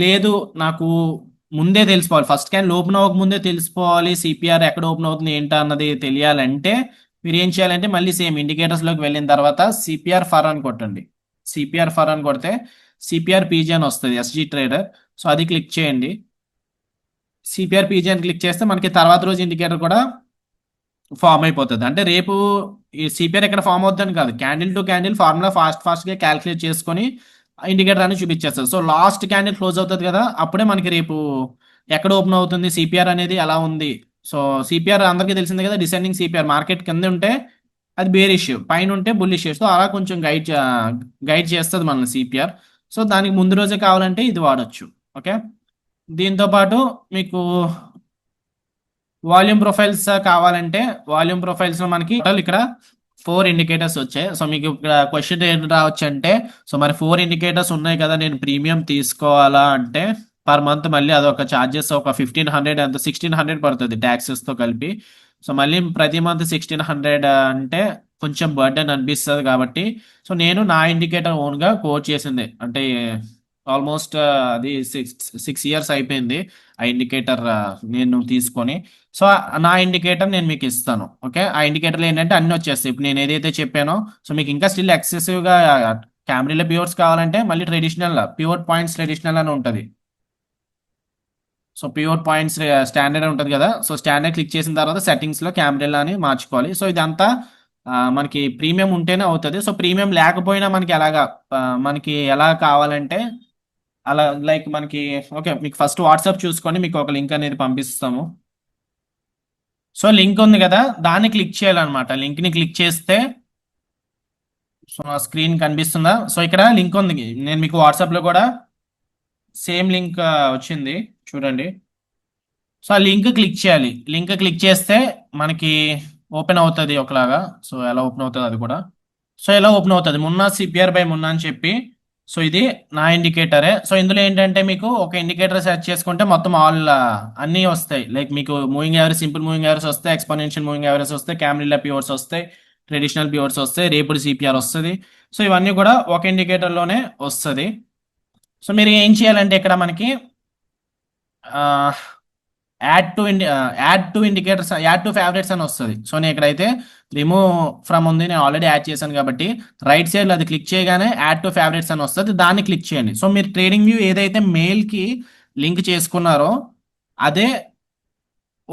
లేదు నాకు ముందే తెలిసిపోవాలి, ఫస్ట్ క్యాండిల్ ఓపెన్ అవ్వక ముందే తెలిసిపోవాలి సిపిఆర్ ఎక్కడ ఓపెన్ అవుతుంది ఏంటా అన్నది తెలియాలంటే మీరు ఏం చేయాలంటే మళ్ళీ సేమ్ ఇండికేటర్స్లోకి వెళ్ళిన తర్వాత సిపిఆర్ ఫర్ అని కొట్టండి. సిపిఆర్ ఫర్ అని కొడితే సిపిఆర్ పీజీ అని వస్తుంది, ఎస్జీ ట్రేడర్. సో అది క్లిక్ చేయండి. సిపిఆర్ పీజీ అని క్లిక్ చేస్తే మనకి తర్వాత రోజు ఇండికేటర్ కూడా ఫామ్ అయిపోతుంది. అంటే రేపు ఈ సిపిఆర్ ఎక్కడ ఫామ్ అవుతుందని కాదు, క్యాండిల్ టు క్యాండిల్ ఫార్ములా ఫాస్ట్గా క్యాల్కులేట్ చేసుకొని ఇండికేటర్ అని చూపించేస్తారు. సో లాస్ట్ క్యాండిల్ క్లోజ్ అవుతుంది కదా, అప్పుడే మనకి రేపు ఎక్కడ ఓపెన్ అవుతుంది సిపిఆర్ అనేది ఎలా ఉంది. సో సిపిఆర్ అందరికీ తెలిసిందే కదా, డిసెండింగ్ సిపిఆర్ మార్కెట్ కింద ఉంటే అది బేరిష్, పైన ఉంటే బుల్లిష్. సో అలా కొంచెం గైడ్ చేస్తుంది మనల్ని సిపిఆర్. సో దానికి ముందు రోజే కావాలంటే ఇది వాడచ్చు. ఓకే, దీంతో పాటు మీకు వాల్యూమ్ ప్రొఫైల్స్ కావాలంటే వాల్యూమ్ ప్రొఫైల్స్ లో మనకి టోటల్ ఇక్కడ 4 ఇండికేటర్స్ వచ్చాయి. సో మీకు ఇక్కడ క్వశ్చన్ ఏంటి రావచ్చు అంటే, సో మరి 4 ఇండికేటర్స్ ఉన్నాయి కదా, నేను ప్రీమియం తీసుకోవాలా అంటే పర్ మంత్ మళ్ళీ అదొక ఛార్జెస్ ఒక 1500 అంత 1600 పడుతుంది ట్యాక్సెస్ తో కలిపి. సో మళ్ళీ ప్రతి మంత్ 1600 అంటే కొంచెం బర్డెన్ అనిపిస్తుంది కాబట్టి సో నేను నా ఇండికేటర్ ఓన్ గా కోట్ చేసింది అంటే ఆల్మోస్ట్ అది 6 ఇయర్స్ అయిపోయింది ఆ ఇండికేటర్ నేను తీసుకొని. సో నా ఇండికేటర్ నేను మీకు ఇస్తాను. ఓకే, ఆ ఇండికేటర్లు ఏంటంటే అన్ని వచ్చేస్తాయి ఇప్పుడు నేను ఏదైతే చెప్పానో. సో మీకు ఇంకా స్టిల్ ఎక్సెసివ్గా క్యామ్రీలో ప్యూర్స్ కావాలంటే మళ్ళీ ట్రెడిషనల్ ప్యూర్ పాయింట్స్ ట్రెడిషనల్ అని ఉంటుంది. సో ప్యూర్ పాయింట్స్ స్టాండర్డ్ ఉంటుంది కదా, సో స్టాండర్డ్ క్లిక్ చేసిన తర్వాత సెట్టింగ్స్లో క్యామ్రెల్లా అని మార్చుకోవాలి. సో ఇదంతా మనకి ప్రీమియం ఉంటేనే అవుతుంది. సో ప్రీమియం లేకపోయినా మనకి ఎలాగా మనకి ఎలా కావాలంటే అలా లైక్ మనకి ఓకే, మీకు ఫస్ట్ వాట్సాప్ చూసుకొని మీకు ఒక లింక్ అనేది పంపిస్తాము. సో లింక్ ఉంది కదా, దాన్ని క్లిక్ చేయాలన్నమాట. లింక్ని క్లిక్ చేస్తే సో నా స్క్రీన్ కనిపిస్తుందా. సో ఇక్కడ లింక్ ఉంది, నేను మీకు వాట్సాప్లో కూడా సేమ్ లింక్ వచ్చింది చూడండి. సో ఆ లింక్ క్లిక్ చేయాలి. లింక్ క్లిక్ చేస్తే మనకి ఓపెన్ అవుతుంది ఒకలాగా. సో ఎలా ఓపెన్ అవుతుంది అది కూడా, సో ఎలా ఓపెన్ అవుతుంది మున్నా సిపిఆర్ బై మున్నా అని చెప్పి. సో ఇది నా ఇండికేటరే. సో ఇందులో ఏంటంటే మీకు ఒక ఇండికేటర్ సెర్చ్ చేసుకుంటే మొత్తం ఆల్ అన్నీ వస్తాయి. లైక్ మీకు moving average, simple moving average వస్తాయి, ఎక్స్పోనెన్షియల్ మూవింగ్ యావరేజ్ వస్తాయి, క్యామ్రిల్లా ప్యూర్స్ వస్తాయి, ట్రెడిషనల్ ప్యూర్స్ వస్తాయి, రేపుడు సిపిఆర్ వస్తుంది. సో ఇవన్నీ కూడా ఒక ఇండికేటర్లోనే వస్తుంది. సో మీరు ఏం చేయాలంటే ఇక్కడ మనకి add to indicators, add to favourites అని వస్తుంది. సో నేను ఇక్కడైతే రిమూవ్ ఫ్రమ్ ఉంది, నేను ఆల్రెడీ యాడ్ చేశాను కాబట్టి రైట్ సైడ్లో అది క్లిక్ చేయగానే యాడ్ టు ఫేవరెట్స్ అని వస్తుంది, దాన్ని క్లిక్ చేయండి. సో మీరు ట్రేడింగ్ వ్యూ ఏదైతే మెయిల్కి లింక్ చేసుకున్నారో అదే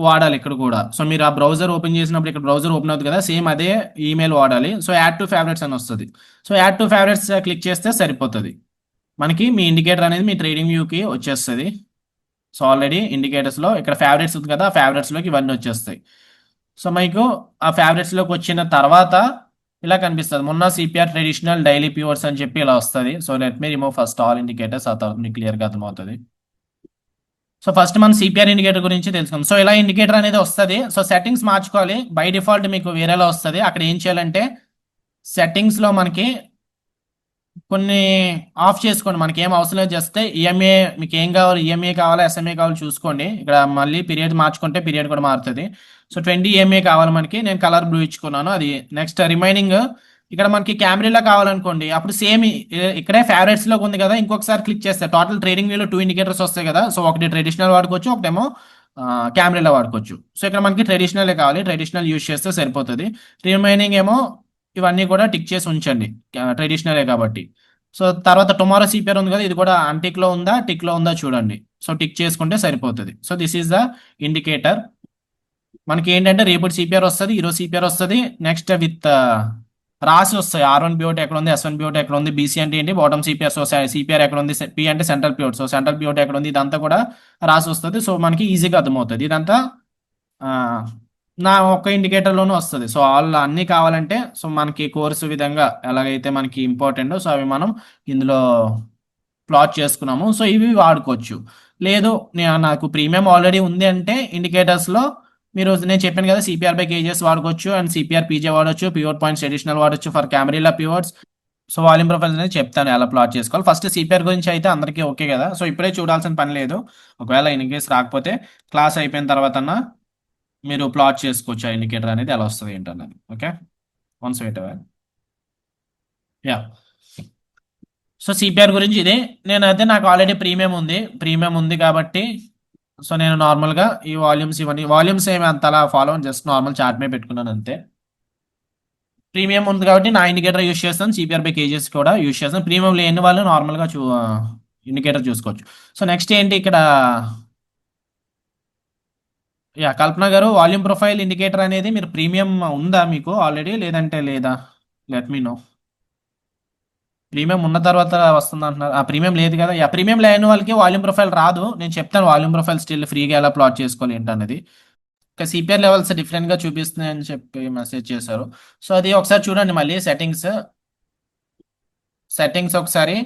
వాడాలి ఇక్కడ కూడా. సో మీరు ఆ బ్రౌజర్ ఓపెన్ చేసినప్పుడు ఇక్కడ బ్రౌజర్ ఓపెన్ అవుతుంది కదా, సేమ్ అదే ఈమెయిల్ వాడాలి. సో యాడ్ టు ఫేవరెట్స్ అని వస్తుంది. So add to favourites click చేస్తే సరిపోతుంది, మనకి మీ ఇండికేటర్ అనేది మీ ట్రేడింగ్ వ్యూకి వచ్చేస్తుంది. సో ఆల్రెడీ ఇండికేటర్స్లో ఇక్కడ ఫేవరెట్స్ ఉంది కదా, ఆ ఫేవరెట్స్లోకి ఇవన్నీ వచ్చేస్తాయి. సో మీకు ఆ ఫేవరెట్స్లోకి వచ్చిన తర్వాత ఇలా కనిపిస్తుంది మొన్న సిపిఆర్ ట్రెడిషనల్ డైలీ ప్యూర్స్ అని చెప్పి ఇలా వస్తుంది. So let me remove first all indicators, ఆ తర్వాత మీకు క్లియర్గా అర్థమవుతుంది. సో ఫస్ట్ మనం సిపిఆర్ ఇండికేటర్ గురించి తెలుసుకుందాం. సో ఇలా ఇండికేటర్ అనేది వస్తుంది. సో సెట్టింగ్స్ మార్చుకోవాలి. బై డిఫాల్ట్ మీకు వేరేలా వస్తుంది. అక్కడ ఏం చేయాలంటే సెట్టింగ్స్లో మనకి కొన్ని ఆఫ్ చేసుకోండి, మనకి ఏం అవసరం లేదు. జస్ట్ ఈఎంఏ మీకు ఏం కావాలి, ఈఎంఏ కావాలా ఎస్ఎంఏ కావాలి చూసుకోండి. ఇక్కడ మళ్ళీ పీరియడ్ మార్చుకుంటే పీరియడ్ కూడా మారుతుంది. సో 20 ఈఎంఏ కావాలి మనకి, నేను కలర్ బ్లూ ఇచ్చుకున్నాను. అది నెక్స్ట్ రిమైనింగ్ ఇక్కడ మనకి కెమెరాలో కావాలనుకోండి, అప్పుడు సేమ్ ఇక్కడే ఫేవరెట్స్లోకి ఉంది కదా, ఇంకొకసారి క్లిక్ చేస్తే టోటల్ ట్రేడింగ్ వ్యూలో 2 ఇండికేటర్స్ వస్తాయి కదా. సో ఒకటి ట్రెడిషనల్ వాడుకోవచ్చు, ఒకటేమో కెమెరాలో వాడుకోవచ్చు. సో ఇక్కడ మనకి ట్రెడిషనలే కావాలి, ట్రెడిషనల్ యూజ్ చేస్తే సరిపోతుంది. రిమైనింగ్ ఏమో ఇవన్నీ కూడా టిక్ చేసి ఉంచండి, ట్రెడిషనలే కాబట్టి. సో తర్వాత టుమారో సిపిఆర్ ఉంది కదా, ఇది కూడా అన్టిక్లో ఉందా టిక్లో ఉందా చూడండి. సో టిక్ చేసుకుంటే సరిపోతుంది. So this is the indicator. మనకి ఏంటంటే రేపు సిపిఆర్ వస్తుంది, ఈరోజు సిపిఆర్ వస్తుంది, నెక్స్ట్ విత్ రాసి వస్తాయి. R1 పిఓటి ఎక్కడ ఉంది, S1 పిఓటి ఎక్కడ ఉంది, బీసీ అంటే ఏంటి, బాటమ్ సిపిఆర్, సో సిపిఆర్ ఎక్కడ ఉంది, పి అంటే central POT, so central POT ఎక్కడ ఉంది, ఇదంతా కూడా రాసి వస్తుంది. సో మనకి ఈజీగా అర్థమవుతుంది. ఇదంతా నా ఒక్క ఇండికేటర్లోనూ వస్తుంది. సో అన్నీ కావాలంటే సో మనకి కోర్సు విధంగా ఎలాగైతే మనకి ఇంపార్టెంట్ సో అవి మనం ఇందులో ప్లాట్ చేసుకున్నాము. సో ఇవి వాడుకోవచ్చు. లేదు నాకు ప్రీమియం ఆల్రెడీ ఉంది అంటే ఇండికేటర్స్లో మీరు నేను చెప్పాను కదా సిపిఆర్ బై కేజెస్ వాడుకోవచ్చు అండ్ సిపిఆర్ పీజే వాడచ్చు, పివోట్ పాయింట్స్ అడిషనల్ వాడచ్చు for Camarilla pivots. So volume profiles అనేది చెప్తాను ఎలా ప్లాట్ చేసుకోవాలి. ఫస్ట్ సిపిఆర్ గురించి అయితే అందరికీ ఓకే కదా, సో ఇప్పుడే చూడాల్సిన పని లేదు. ఒకవేళ ఇన్ కేస్ రాకపోతే క్లాస్ అయిపోయిన తర్వాత మీరు ప్లాట్ చేసుకోవచ్చు ఆ ఇండికేటర్ అనేది ఎలా వస్తుంది ఏంటన్నది. Okay, once wait. Yeah, so CPR గురించి ఇదే. నేనైతే నాకు ఆల్రెడీ ప్రీమియం ఉంది కాబట్టి సో నేను నార్మల్గా ఈ వాల్యూమ్స్ ఏమి అంతలా ఫాలో జస్ట్ నార్మల్ చార్ట్ మీద పెట్టుకున్నాను అంతే. ప్రీమియం ఉంది కాబట్టి నా ఇండికేటర్ యూస్ చేస్తాను, సిపిఆర్ బై కేజెస్ కూడా యూస్ చేస్తాను. ప్రీమియం లేని వాళ్ళు నార్మల్గా ఇండికేటర్ చూసుకోవచ్చు. సో నెక్స్ట్ ఏంటి ఇక్కడ, యా కల్పన గారు, వాల్యూమ్ ప్రొఫైల్ ఇండికేటర్ అనేది మీరు ప్రీమియం ఉందా మీకు ఆల్రెడీ లేదంటే లేదా? Let me no. ప్రీమియం ఉన్న తర్వాత వస్తుంది అంటున్నారు. ఆ ప్రీమియం లేదు కదా, యా ప్రీమియం లేని వాళ్ళకి వాల్యూమ్ ప్రొఫైల్ రాదు. నేను చెప్తాను వాల్యూమ్ ప్రొఫైల్ స్టిల్ ఫ్రీగా ఎలా ప్లాట్ చేసుకోవాలి ఏంటనేది. ఇంకా సిపిఆర్ లెవెల్స్ డిఫరెంట్గా చూపిస్తున్నాయి అని చెప్పి మెసేజ్ చేశారు. సో అది ఒకసారి చూడండి, మళ్ళీ సెట్టింగ్స్ ఒకసారి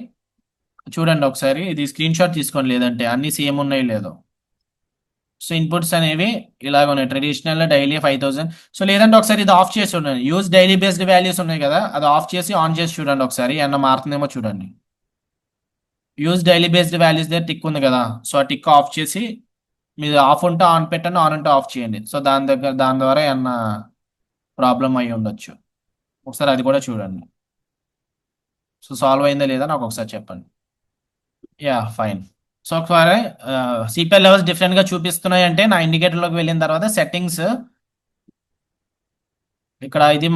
చూడండి. ఒకసారి ఇది స్క్రీన్ షాట్ తీసుకోండి, లేదంటే అన్ని సేమ్ ఉన్నాయి లేదో. సో ఇన్పుట్స్ అనేవి ఇలాగ ఉన్నాయి, ట్రెడిషనల్ డైలీ 5000. సో లేదంటే ఒకసారి ఇది ఆఫ్ చేసి చూడండి, యూజ్ డైలీ బేస్డ్ వాల్యూస్ ఉన్నాయి కదా, అది ఆఫ్ చేసి ఆన్ చేసి చూడండి ఒకసారి, ఏమన్నా మారుతుందేమో చూడండి. యూజ్ డైలీ బేస్డ్ వాల్యూస్ దగ్గర టిక్ ఉంది కదా, సో ఆ టిక్ ఆఫ్ చేసి మీరు ఆఫ్ ఉంటే ఆన్ పెట్టండి, ఆన్ ఉంటే ఆఫ్ చేయండి. సో దాని ద్వారా ఏమన్నా ప్రాబ్లం అయి ఉండొచ్చు. ఒకసారి అది కూడా చూడండి. సో సాల్వ్ అయిందా లేదా నాకు ఒకసారి చెప్పండి. Yeah fine. సో ఒకసారి సిపిఆర్ లెవెల్స్ డిఫరెంట్గా చూపిస్తున్నాయి అంటే నా ఇండికేటర్లోకి వెళ్ళిన తర్వాత సెట్టింగ్స్ ఇక్కడ ఇది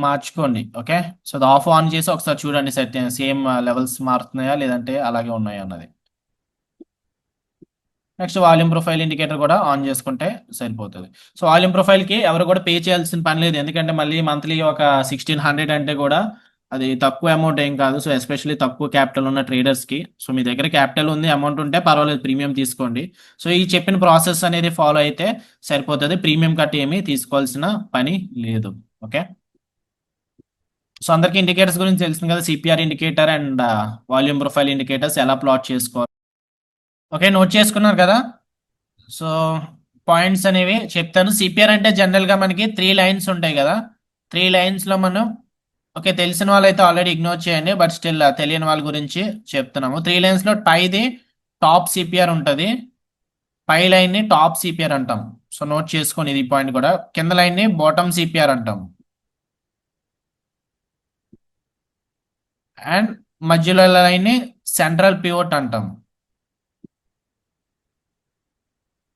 మార్చుకోండి. ఓకే, సో అది ఆఫ్ ఆన్ చేసి ఒకసారి చూడండి, సేమ్ లెవెల్స్ మారుతున్నాయా లేదంటే అలాగే ఉన్నాయా అన్నది. నెక్స్ట్ వాల్యూమ్ ప్రొఫైల్ ఇండికేటర్ కూడా ఆన్ చేసుకుంటే సరిపోతుంది. సో వాల్యూమ్ ప్రొఫైల్కి ఎవరు కూడా పే చేయాల్సిన పని లేదు, ఎందుకంటే మళ్ళీ మంత్లీ ఒక 1600 అంటే కూడా అది తక్కువ అమౌంట్ ఏం కాదు. సో ఎస్పెషల్లీ తక్కువ క్యాపిటల్ ఉన్న ట్రేడర్స్కి. సో మీ దగ్గర క్యాపిటల్ ఉంది, అమౌంట్ ఉంటే పర్వాలేదు, ప్రీమియం తీసుకోండి. సో ఈ చెప్పిన ప్రాసెస్ అనేది ఫాలో అయితే సరిపోతుంది, ప్రీమియం కట్టి ఏమీ తీసుకోవాల్సిన పని లేదు. ఓకే, సో అందరికీ ఇండికేటర్స్ గురించి తెలిసింది కదా, CPR indicator and volume profile indicators ఎలా ప్లాట్ చేసుకోవాలి. ఓకే, నోట్ చేసుకున్నారు కదా. సో పాయింట్స్ అనేవి చెప్తాను. సిపిఆర్ అంటే జనరల్గా మనకి 3 లైన్స్ ఉంటాయి కదా, 3 లైన్స్లో మనం, ఓకే తెలిసిన వాళ్ళైతే ఆల్రెడీ ఇగ్నోర్ చేయండి, బట్ స్టిల్ తెలియని వాళ్ళ గురించి చెప్తున్నాము. 3 లైన్స్లో పైది టాప్ సిపిఆర్ ఉంటుంది, పై లైన్ని టాప్ సిపిఆర్ అంటాం. సో నోట్ చేసుకొని ఇది పాయింట్ కూడా. కింద లైన్ని బాటమ్ సిపిఆర్ అంటాం, అండ్ మధ్యలో లైన్ని సెంట్రల్ పివోట్ అంటాం,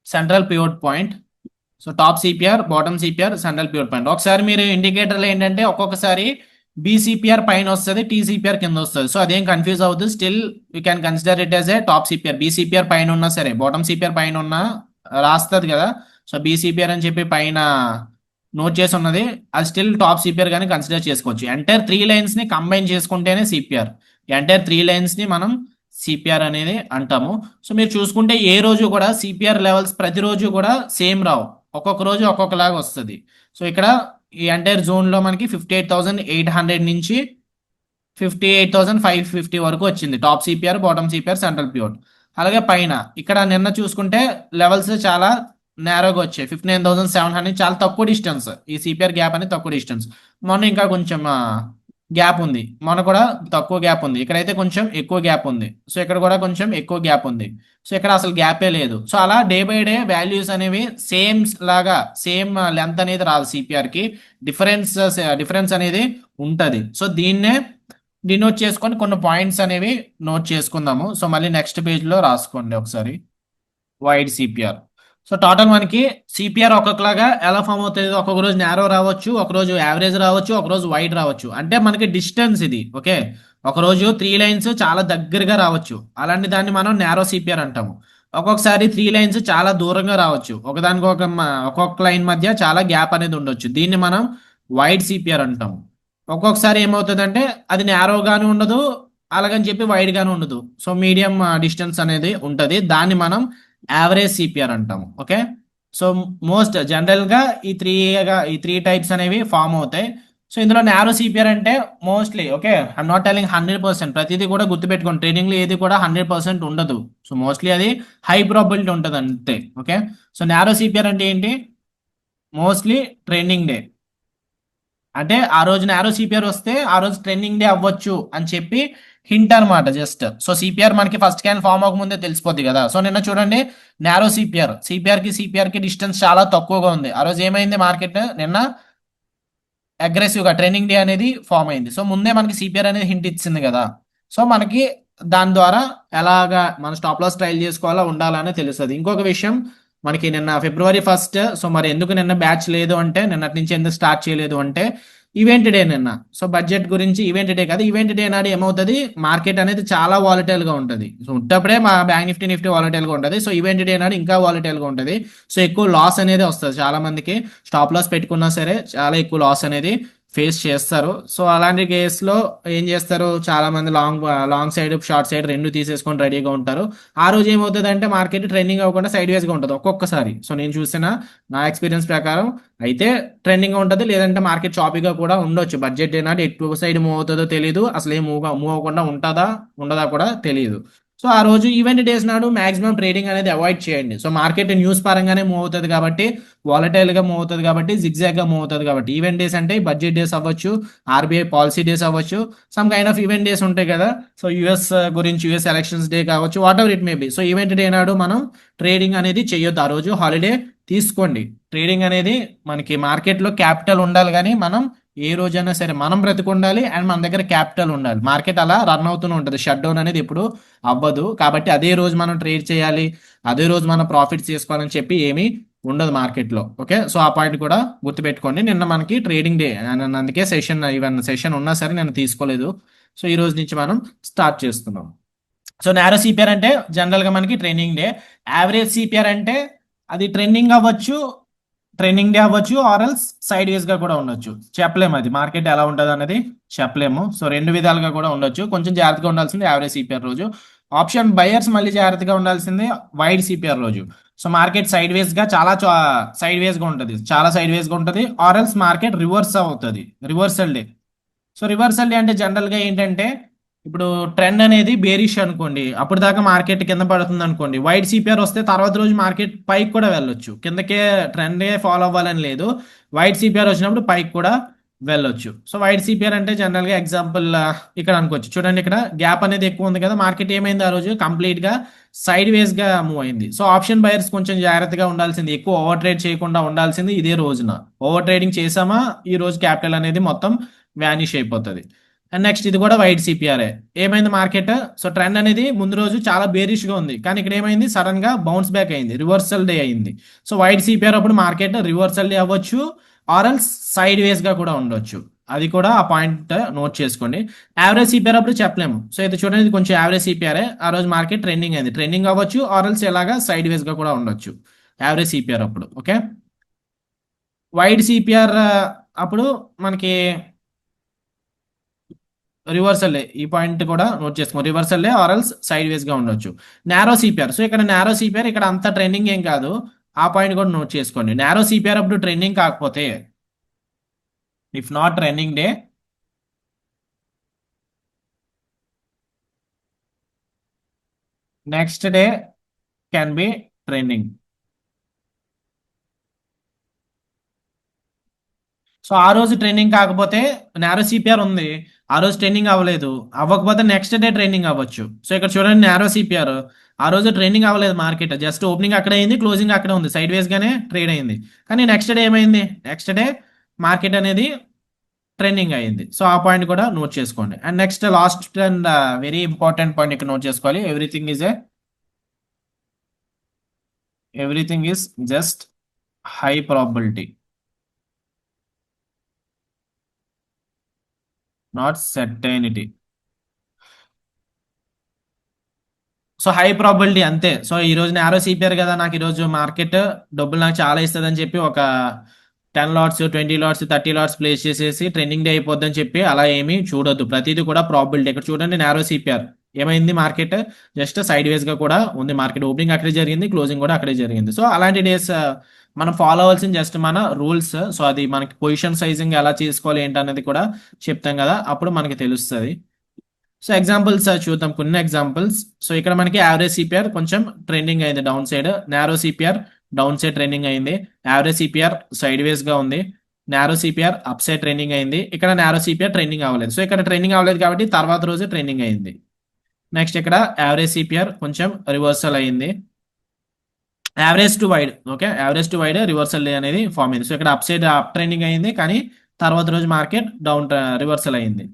central pivot point. So top CPR, bottom CPR, central pivot point. ఒకసారి మీరు ఇండికేటర్లు ఏంటంటే ఒక్కొక్కసారి బీసీపీఆర్ పైన వస్తుంది, టీసీపీఆర్ కింద వస్తుంది. సో అదేం కన్ఫ్యూజ్ అవుతుంది, still you can consider it as a top CPR. BCPR పైన ఉన్నా సరే, బాటమ్ సిపిఆర్ పైన ఉన్నా రాస్తుంది కదా, సో బీసీపీఆర్ అని చెప్పి పైన నోట్ చేసి ఉన్నది, అది స్టిల్ టాప్ సిపిఆర్ కానీ కన్సిడర్ చేసుకోవచ్చు. ఎంటైర్ 3 లైన్స్ ని కంబైన్ చేసుకుంటేనే సిపిఆర్. ఎంటైర్ 3 లైన్స్ ని మనం సిపిఆర్ అనేది అంటాము. సో మీరు చూసుకుంటే ఏ రోజు కూడా సిపిఆర్ లెవెల్స్ ప్రతిరోజు కూడా సేమ్ రావు, ఒక్కొక్క రోజు ఒక్కొక్కలాగా వస్తుంది. సో ఇక్కడ ఈ ఎంటైర్ జోన్లో మనకి 58,800 నుంచి 58,550 వరకు వచ్చింది top CPR, bottom CPR, central pivot. అలాగే పైన ఇక్కడ నిన్న చూసుకుంటే లెవెల్స్ చాలా నేరోగా వచ్చాయి, 59,700, చాలా తక్కువ డిస్టెన్స్. ఈ సిపిఆర్ గ్యాప్ అనేది తక్కువ డిస్టెన్స్. మొన్న ఇంకా కొంచెం గ్యాప్ ఉంది, మొన్న కూడా తక్కువ గ్యాప్ ఉంది, ఇక్కడైతే కొంచెం ఎక్కువ గ్యాప్ ఉంది. సో ఇక్కడ కూడా కొంచెం ఎక్కువ గ్యాప్ ఉంది, సో ఇక్కడ అసలు గ్యాపే లేదు. సో అలా డే బై డే వాల్యూస్ అనేవి సేమ్ లెంత్ అనేది రాదు, సిపిఆర్కి డిఫరెన్స్ అనేది ఉంటుంది. సో దీన్నే డినోట్ చేసుకొని కొన్ని పాయింట్స్ అనేవి నోట్ చేసుకుందాము. సో మళ్ళీ నెక్స్ట్ పేజ్లో రాసుకోండి ఒకసారి, వైడ్ సిపిఆర్. సో టోటల్ మనకి సిపిఆర్ ఒక్కొక్కలాగా ఎలా ఫామ్ అవుతుంది, ఒక్కొక్క రోజు నేరో రావచ్చు, ఒక రోజు యావరేజ్ రావచ్చు, ఒక రోజు వైడ్ రావచ్చు. అంటే మనకి డిస్టెన్స్ ఇది. ఓకే, ఒక రోజు 3 లైన్స్ చాలా దగ్గరగా రావచ్చు, అలాంటి దాన్ని మనం నేరో సిపిఆర్ అంటాము. ఒక్కొక్కసారి 3 లైన్స్ చాలా దూరంగా రావచ్చు, ఒకదానికి ఒక్కొక్క లైన్ మధ్య చాలా గ్యాప్ అనేది ఉండొచ్చు, దీన్ని మనం వైడ్ సిపిఆర్ అంటాము. ఒక్కొక్కసారి ఏమవుతుందంటే అది నేరోగాను ఉండదు, అలాగని చెప్పి వైడ్ గాను ఉండదు, సో మీడియం డిస్టెన్స్ అనేది ఉంటుంది, దాన్ని మనం యావరేజ్ సిపిఆర్ అంటాము. ఓకే, సో మోస్ట్ జనరల్గా ఈ త్రీ టైప్స్ అనేవి ఫామ్ అవుతాయి. సో ఇందులో నారో సిపిఆర్ అంటే mostly okay, I'm not telling 100%, ప్రతిదీ కూడా గుర్తుపెట్టుకోండి, ట్రేడింగ్లో ఏది కూడా 100% ఉండదు. సో మోస్ట్లీ అది హై ప్రాబిలిటీ ఉంటుంది అంతే. ఓకే, సో నారో సిపిఆర్ అంటే ఏంటి? మోస్ట్లీ ట్రెండింగ్ డే, అంటే ఆ రోజు నారో సిపిఆర్ వస్తే ఆ రోజు ట్రెండింగ్ డే అవ్వచ్చు అని చెప్పి హింట్ అనమాట జస్ట్. సో సిపిఆర్ మనకి ఫస్ట్ క్యాన్ ఫామ్ అవ్వకముందే తెలిసిపోద్ది కదా. సో నిన్న చూడండి, నారో సిపిఆర్ కి డిస్టెన్స్ చాలా తక్కువగా ఉంది. ఆ రోజు ఏమైంది మార్కెట్ నిన్న? అగ్రెసివ్ గా ట్రెండింగ్ డే అనేది ఫామ్ అయింది. సో ముందే మనకి సిపిఆర్ అనేది హింట్ ఇచ్చింది కదా. సో మనకి దాని ద్వారా ఎలాగా మన స్టాప్ లాస్ ట్రైల్ చేసుకోవాలా ఉండాలని తెలుస్తుంది. ఇంకొక విషయం, మనకి నిన్న February 1, సో మరి ఎందుకు నిన్న బ్యాచ్ లేదు అంటే, నిన్నటి నుంచి ఎందుకు స్టార్ట్ చేయలేదు అంటే ఈవెంట్ డే నిన్న. సో బడ్జెట్ గురించి ఈవెంట్ డే కదా, ఈవెంట్ డే నాడు ఏమవుతుంది, మార్కెట్ అనేది చాలా వాలటైల్ గా ఉంటుంది. సో ఉట్టప్పుడే మా బ్యాంక్ నిఫ్టీ వాలటైల్ గా ఉంటుంది. సో ఈవెంట్ డే నాడు ఇంకా వాలటైల్ గా ఉంటుంది. సో ఎక్కువ లాస్ అనేది వస్తుంది చాలా మందికి. స్టాప్ లాస్ పెట్టుకున్నా సరే చాలా ఎక్కువ లాస్ అనేది ఫేస్ చేస్తారు. సో అలాంటి కేసులో ఏం చేస్తారు, చాలా మంది long long side short side రెండు తీసేసుకొని రెడీగా ఉంటారు. ఆ రోజు ఏమవుతుంది అంటే మార్కెట్ ట్రెండింగ్ అవ్వకుండా సైడ్ వేస్ గా ఉంటుంది ఒక్కొక్కసారి. సో నేను చూసిన నా ఎక్స్పీరియన్స్ ప్రకారం అయితే ట్రెండింగ్ ఉంటుంది, లేదంటే మార్కెట్ చాపీగా కూడా ఉండొచ్చు. బడ్జెట్ ఏనాడు ఎటు సైడ్ మూవ్ అవుతుందో తెలియదు, అసలు ఏం మూవ్ అవ్వకుండా ఉంటుందా ఉండదా కూడా తెలియదు. సో ఆ రోజు ఈవెంట్ డేస్ నాడు మాక్సిమం ట్రేడింగ్ అనేది అవాయిడ్ చేయండి. సో మార్కెట్ న్యూస్ పరంగానే మూవ్ అవుతుంది కాబట్టి, వాలటైల్ గా మూవ్ అవుతుంది కాబట్టి, జిగ్జాగ్ గా మూవ్ అవుతుంది కాబట్టి. ఈవెంట్ డేస్ అంటే బడ్జెట్ డేస్ అవ్వచ్చు, ఆర్బీఐ పాలసీ డేస్ అవ్వచ్చు, some kind of event days ఉంటాయి కదా. సో యుఎస్ గురించి యుఎస్ ఎలక్షన్స్ డే కావచ్చు, what ever it may B. So event day నాడు మనం ట్రేడింగ్ అనేది చేయొద్దు, ఆ రోజు హాలిడే తీసుకోండి. ట్రేడింగ్ అనేది మనకి మార్కెట్లో క్యాపిటల్ ఉండాలి, కానీ మనం ఏ రోజైనా సరే మనం బ్రతికుండాలి అండ్ మన దగ్గర క్యాపిటల్ ఉండాలి. మార్కెట్ అలా రన్ అవుతూనే ఉంటుంది, షట్ డౌన్ అనేది ఎప్పుడు అవ్వదు. కాబట్టి అదే రోజు మనం ట్రేడ్ చేయాలి, అదే రోజు మనం ప్రాఫిట్స్ చేసుకోవాలని చెప్పి ఏమీ ఉండదు మార్కెట్లో. ఓకే, సో ఆ పాయింట్ కూడా గుర్తుపెట్టుకోండి. నిన్న మనకి ట్రేడింగ్ డే, అందుకే ఈవెన్ సెషన్ ఉన్నా సరే నేను తీసుకోలేదు. సో ఈ రోజు నుంచి మనం స్టార్ట్ చేస్తున్నాం. సో నారో సిపిఆర్ అంటే జనరల్గా మనకి ట్రెండింగ్ డే. యావరేజ్ సిపిఆర్ అంటే అది ట్రెండింగ్ అవ్వచ్చు, ట్రెండింగ్ డే అవ్వచ్చు, ఆర్ఎల్స్ సైడ్ వేస్ గా కూడా ఉండొచ్చు. చెప్పలేము, అది మార్కెట్ ఎలా ఉంటుంది అనేది చెప్పలేము. సో రెండు విధాలుగా కూడా ఉండొచ్చు. కొంచెం జాగ్రత్తగా ఉండాల్సింది యావరేజ్ సిపిఆర్ రోజు. ఆప్షన్ బయర్స్ మళ్ళీ జాగ్రత్తగా ఉండాల్సింది వైడ్ సిపిఆర్ రోజు. సో మార్కెట్ సైడ్ వేస్ గా చాలా సైడ్ వేస్ గా ఉంటుంది, చాలా సైడ్ వేస్ గా ఉంటుంది, ఆర్ఎల్స్ మార్కెట్ రివర్స్ అవుతుంది, reversal day. So reversal day అంటే జనరల్ గా ఏంటంటే, ఇప్పుడు ట్రెండ్ అనేది బేరిష్ అనుకోండి, అప్పుడు దాకా మార్కెట్ కింద పడుతుంది అనుకోండి, వైట్ సిపిఆర్ వస్తే తర్వాత రోజు మార్కెట్ పైకి కూడా వెళ్ళొచ్చు. కిందకే ట్రెండే ఫాలో అవ్వాలని లేదు, వైట్ సిపిఆర్ వచ్చినప్పుడు పైకి కూడా వెళ్ళొచ్చు. సో వైట్ సిపిఆర్ అంటే జనరల్ గా ఎగ్జాంపుల్ ఇక్కడ అనుకోవచ్చు. చూడండి, ఇక్కడ గ్యాప్ అనేది ఎక్కువ ఉంది కదా, మార్కెట్ ఏమైంది ఆ రోజు కంప్లీట్ గా సైడ్ వేస్ గా మూవ్ అయింది. సో ఆప్షన్ బయర్స్ కొంచెం జాగ్రత్తగా ఉండాల్సింది, ఎక్కువ ఓవర్ ట్రేడ్ చేయకుండా ఉండాల్సింది ఇదే రోజున. ఓవర్ ట్రేడింగ్ చేసామా ఈ రోజు క్యాపిటల్ అనేది మొత్తం వ్యానిష్ అయిపోతుంది. అండ్ నెక్స్ట్ ఇది కూడా వైట్ సిపిఆర్ఏ. ఏమైంది మార్కెట్, సో ట్రెండ్ అనేది ముందు రోజు చాలా బేరిష్ గా ఉంది, కానీ ఇక్కడ ఏమైంది సడన్ గా బౌన్స్ బ్యాక్ అయింది, రివర్సల్ డే అయింది. సో వైట్ సిపిఆర్ అప్పుడు మార్కెట్ రివర్సల్ డే అవ్వచ్చు, ఆర్ఎల్స్ సైడ్ వేస్ గా కూడా ఉండొచ్చు. అది కూడా ఆ పాయింట్ నోట్ చేసుకోండి. యావరేజ్ సిపిఆర్ అప్పుడు చెప్పలేము. సో ఇది చూడండి, ఇది కొంచెం యావరేజ్ సిపిఆర్ఏ. ఆ రోజు మార్కెట్ ట్రెండింగ్ అయింది, ట్రెండింగ్ అవ్వచ్చు, ఆర్ఎల్స్ ఎలాగా సైడ్ వేస్ గా కూడా ఉండొచ్చు యావరేజ్ సిపిఆర్ అప్పుడు. ఓకే, వైడ్ సిపిఆర్ అప్పుడు మనకి రివర్సల్ ఈ పాయింట్ కూడా నోట్ చేసుకో, రివర్సల్ ఆర్ఎల్స్ సైడ్ వేస్ గా ఉండొచ్చు. నారో సిపిఆర్, సో ఇక్కడ నారో సిపిఆర్ ఇక్కడ అంత ట్రెండింగ్ ఏం కాదు, ఆ పాయింట్ కూడా నోట్ చేసుకోండి. నారో సిపిఆర్ అప్పుడు ట్రెండింగ్ కాకపోతే, if not trending day, next day can be trending. So ఆ రోజు ట్రెండింగ్ కాకపోతే, నారో సిపిఆర్ ఉంది, ఆ రోజు ట్రెండింగ్ అవ్వలేదు, అవ్వకపోతే నెక్స్ట్ డే ట్రెండింగ్ అవ్వచ్చు. సో ఇక్కడ చూడండి, నారో సిపిఆర్ ఆ రోజు ట్రెండింగ్ అవ్వలేదు, మార్కెట్ జస్ట్ ఓపెనింగ్ అక్కడ అయింది, క్లోజింగ్ అక్కడ ఉంది, సైడ్ వేస్ గానే ట్రేడ్ అయింది. కానీ నెక్స్ట్ డే ఏమైంది, నెక్స్ట్ డే మార్కెట్ అనేది ట్రెండింగ్ అయింది. సో ఆ పాయింట్ కూడా నోట్ చేసుకోండి. And next last and very important point ఇక్కడ నోట్ చేసుకోవాలి. Everything is just high probability, not certainty. So high probability అంతే. సో ఈ రోజు నారో సిపిఆర్ కదా, నాకు ఈ రోజు మార్కెట్ డబ్బులు నాకు చాలా ఇస్తుంది అని చెప్పి ఒక 10 లాట్స్ 20 లాట్స్ 30 లాట్స్ ప్లేస్ చేసేసి ట్రెండింగ్ డే అయిపోద్దని చెప్పి అలా ఏమీ చూడొద్దు. ప్రతిదీ కూడా ప్రాబిలిటీ. ఇక్కడ చూడండి, నారో సిపిఆర్ ఏమైంది మార్కెట్? జస్ట్ సైడ్ వేస్గా కూడా ఉంది మార్కెట్. ఓపెనింగ్ అక్కడే జరిగింది, క్లోజింగ్ కూడా అక్కడే జరిగింది. సో అలాంటి డేస్ మనం ఫాలో అవ్వాల్సిన జస్ట్ మన రూల్స్. సో అది మనకి పొజిషన్ సైజింగ్ ఎలా చేసుకోవాలి ఏంటనేది కూడా చెప్తాం కదా, అప్పుడు మనకి తెలుస్తుంది. సో ఎగ్జాంపుల్స్ చూద్దాం, కొన్ని ఎగ్జాంపుల్స్. సో ఇక్కడ మనకి యావరేజ్ సిపిఆర్ కొంచెం ట్రెండింగ్ అయింది down side, narrow CPR down side trending అయింది, యావరేజ్ సిపిఆర్ సైడ్ వేస్ గా ఉంది, narrow CPR up side trending అయింది, ఇక్కడ నారో సిపిఆర్ ట్రెండింగ్ అవ్వలేదు. సో ఇక్కడ ట్రెండింగ్ అవ్వలేదు కాబట్టి తర్వాత రోజు ట్రెండింగ్ అయింది. నెక్స్ట్ ఇక్కడ యావరేజ్ సిపిఆర్ కొంచెం రివర్సల్ అయింది, average to wide. Okay, average to wide reversal అనేది ఫామ్ అయింది. సో ఇక్కడ అప్ సైడ్ అప్ ట్రెండింగ్ అయింది, కానీ తర్వాత రోజు మార్కెట్ డౌన్ రివర్సల్ అయింది.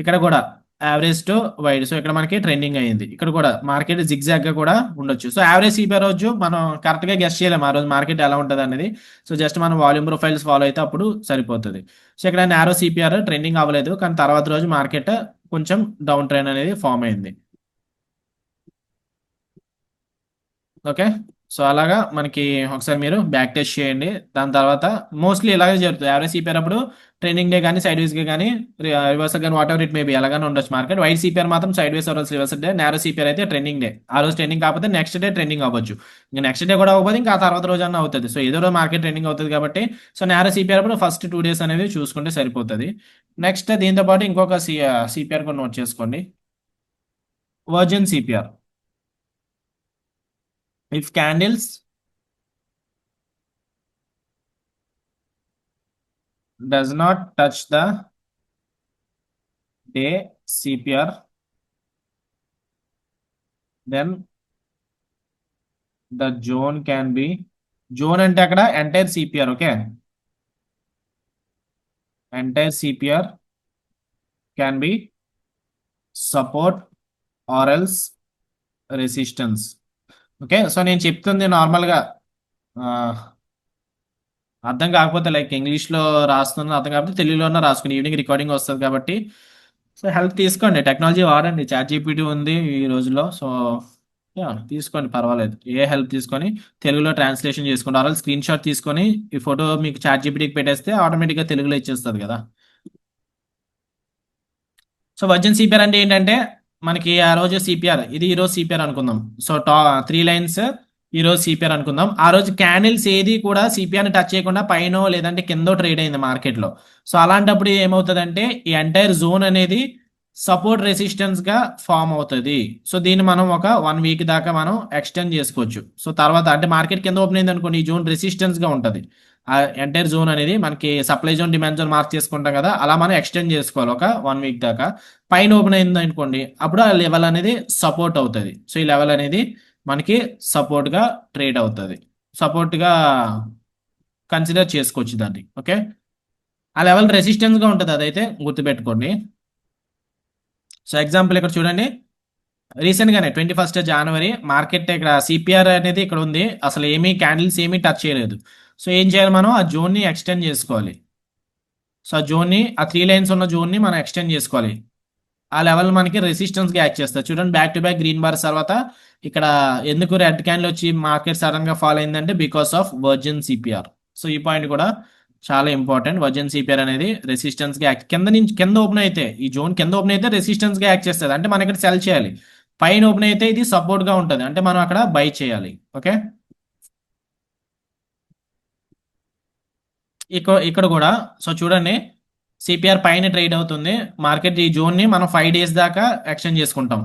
ఇక్కడ కూడా యావరేజ్ టు వైడ్, సో ఇక్కడ మనకి ట్రెండింగ్ అయింది. ఇక్కడ కూడా మార్కెట్ జిగ్జాగ్ గా కూడా ఉండొచ్చు. సో యావరేజ్ సిపిఆర్ రోజు మనం కరెక్ట్ గా గెస్ట్ చేయలేము ఆ రోజు మార్కెట్ ఎలా ఉంటుంది అనేది. సో జస్ట్ మనం వాల్యూమ్ ప్రొఫైల్స్ ఫాలో అయితే అప్పుడు సరిపోతుంది. సో ఇక్కడ నారో సిపిఆర్ ట్రెండింగ్ అవ్వలేదు, కానీ తర్వాత రోజు మార్కెట్ కొంచెం డౌన్ ట్రెండ్ అనేది ఫామ్ అయింది. ఓకే, సో అలాగా మనకి ఒకసారి మీరు బ్యాక్ టెస్ట్ చేయండి. దాని తర్వాత మోస్ట్లీ ఇలాగే జరుగుతుంది. యావరేజ్ సిపిఆర్ అప్పుడు ట్రెండింగ్ డే కానీ సైడ్ వేస్గా కానీ రివర్సల్ కానీ వాట్ ఎవర్ ఇట్ మేబీ ఎలాగానే ఉండొచ్చు మార్కెట్. వైట్ సిపిఆర్ మాత్రం సైడ్ వేస్ రివర్సల్ డే, నారో సిపిఆర్ అయితే ట్రెండింగ్ డే. ఆ రోజు ట్రెండింగ్ కాకపోతే నెక్స్ట్ డే ట్రెండింగ్ అవ్వచ్చు, ఇంకా నెక్స్ట్ డే కూడా అవ్వదు, ఇంకా ఆ తర్వాత రోజు అన్న అవుతుంది. సో ఏదో రోజు మార్కెట్ ట్రెండింగ్ అవుతుంది కాబట్టి సో నారో సిపిఆర్ అప్పుడు ఫస్ట్ 2 days అనేది చూసుకుంటే సరిపోతుంది. నెక్స్ట్ దీంతో పాటు ఇంకొక సిపిఆర్ కూడా నోట్ చేసుకోండి, virgin CPR. If candles does not touch the day CPR, then the zone can be, zone అంటే అక్కడ entire CPR. Okay, entire CPR can be support or else resistance. Okay, so నేను చెప్తుంది నార్మల్గా అర్థం కాకపోతే లైక్ ఇంగ్లీష్లో రాస్తున్నా అర్థం కాకపోతే తెలుగులోనే రాసుకుని ఈవినింగ్ రికార్డింగ్ వస్తుంది కాబట్టి సో హెల్ప్ తీసుకోండి, టెక్నాలజీ వాడండి. చాట్ జీపీటీ ఉంది ఈ రోజుల్లో. సో తీసుకోండి, పర్వాలేదు. ఏ హెల్ప్ తీసుకొని తెలుగులో ట్రాన్స్లేషన్ చేసుకోండి, ఆర్ స్క్రీన్ షాట్ తీసుకొని ఈ ఫోటో మీకు చాట్ జీపీటీకి పెట్టేస్తే ఆటోమేటిక్గా తెలుగులో ఇచ్చేస్తుంది కదా. సో వర్జిన్ సిపిఆర్ అంటే ఏంటంటే మనకి ఆ రోజు సిపిఆర్, ఇది ఈ రోజు సిపిఆర్ అనుకుందాం. సో 3 lines ఈ రోజు సిపిఆర్ అనుకుందాం. ఆ రోజు క్యాండిల్స్ ఏది కూడా సిపిఆర్ని టచ్ చేయకుండా పైన లేదంటే కింద ట్రేడ్ అయింది మార్కెట్లో. సో అలాంటప్పుడు ఏమవుతుందంటే ఈ ఎంటైర్ జోన్ అనేది సపోర్ట్ రెసిస్టెన్స్ గా ఫామ్ అవుతుంది. సో దీన్ని మనం ఒక 1 week దాకా మనం ఎక్స్టెండ్ చేసుకోవచ్చు. సో తర్వాత అంటే మార్కెట్ కింద ఓపెన్ అయింది అనుకోండి, ఈ జోన్ రెసిస్టెన్స్ గా ఉంటుంది. ఆ ఎంటైర్ జోన్ అనేది మనకి supply zone demand zone mark చేసుకుంటాం కదా, అలా మనం ఎక్స్టెండ్ చేసుకోవాలి ఒక 1 week దాకా. పైన ఓపెన్ అయింది అనుకోండి, అప్పుడు ఆ లెవెల్ అనేది సపోర్ట్ అవుతుంది. సో ఈ లెవెల్ అనేది మనకి సపోర్ట్ గా ట్రేడ్ అవుతుంది, సపోర్ట్ గా కన్సిడర్ చేసుకోవచ్చు దాన్ని. ఓకే, ఆ లెవెల్ రెసిస్టెన్స్ గా ఉంటుంది, అదైతే గుర్తుపెట్టుకోండి. సో ఎగ్జాంపుల్ ఇక్కడ చూడండి, రీసెంట్ గానే 21st January మార్కెట్ ఇక్కడ సిపిఆర్ అనేది ఇక్కడ ఉంది, అసలు ఏమీ క్యాండిల్స్ ఏమీ టచ్ చేయలేదు. సో ఏం చేయాలి, మనం ఆ జోన్ ని ఎక్స్టెండ్ చేసుకోవాలి. సో ఆ జోన్ ని, ఆ 3 lines ఉన్న జోన్ ని మనం ఎక్స్టెండ్ చేసుకోవాలి. ఆ లెవెల్ మనకి రెసిస్టెన్స్ గా యాక్ట్ చేస్తారు. చూడండి, back to back green bars తర్వాత ఇక్కడ ఎందుకు రెడ్ క్యాండిల్ వచ్చి మార్కెట్ సడన్ గా ఫాల్ అయిందంటే because of virgin CPR. So ఈ పాయింట్ కూడా చాలా ఇంపార్టెంట్. వర్జిన్ సిపిఆర్ అనేది రెసిస్టెన్స్ గా యాక్ట్, కింద నుంచి కింద ఓపెన్ అయితే ఈ జోన్ కింద ఓపెన్ అయితే రెసిస్టెన్స్ గా యాక్ట్ చేస్తుంది, అంటే మనం ఇక్కడ సెల్ చేయాలి. పైన ఓపెన్ అయితే ఇది సపోర్ట్ గా ఉంటుంది, అంటే మనం అక్కడ బై చేయాలి. ఓకే, ఇక్కడ కూడా సో చూడండి, సిపిఆర్ పైన ట్రేడ్ అవుతుంది మార్కెట్. ఈ జోన్ ని మనం 5 days దాకా ఎక్స్టెండ్ చేసుకుంటాం.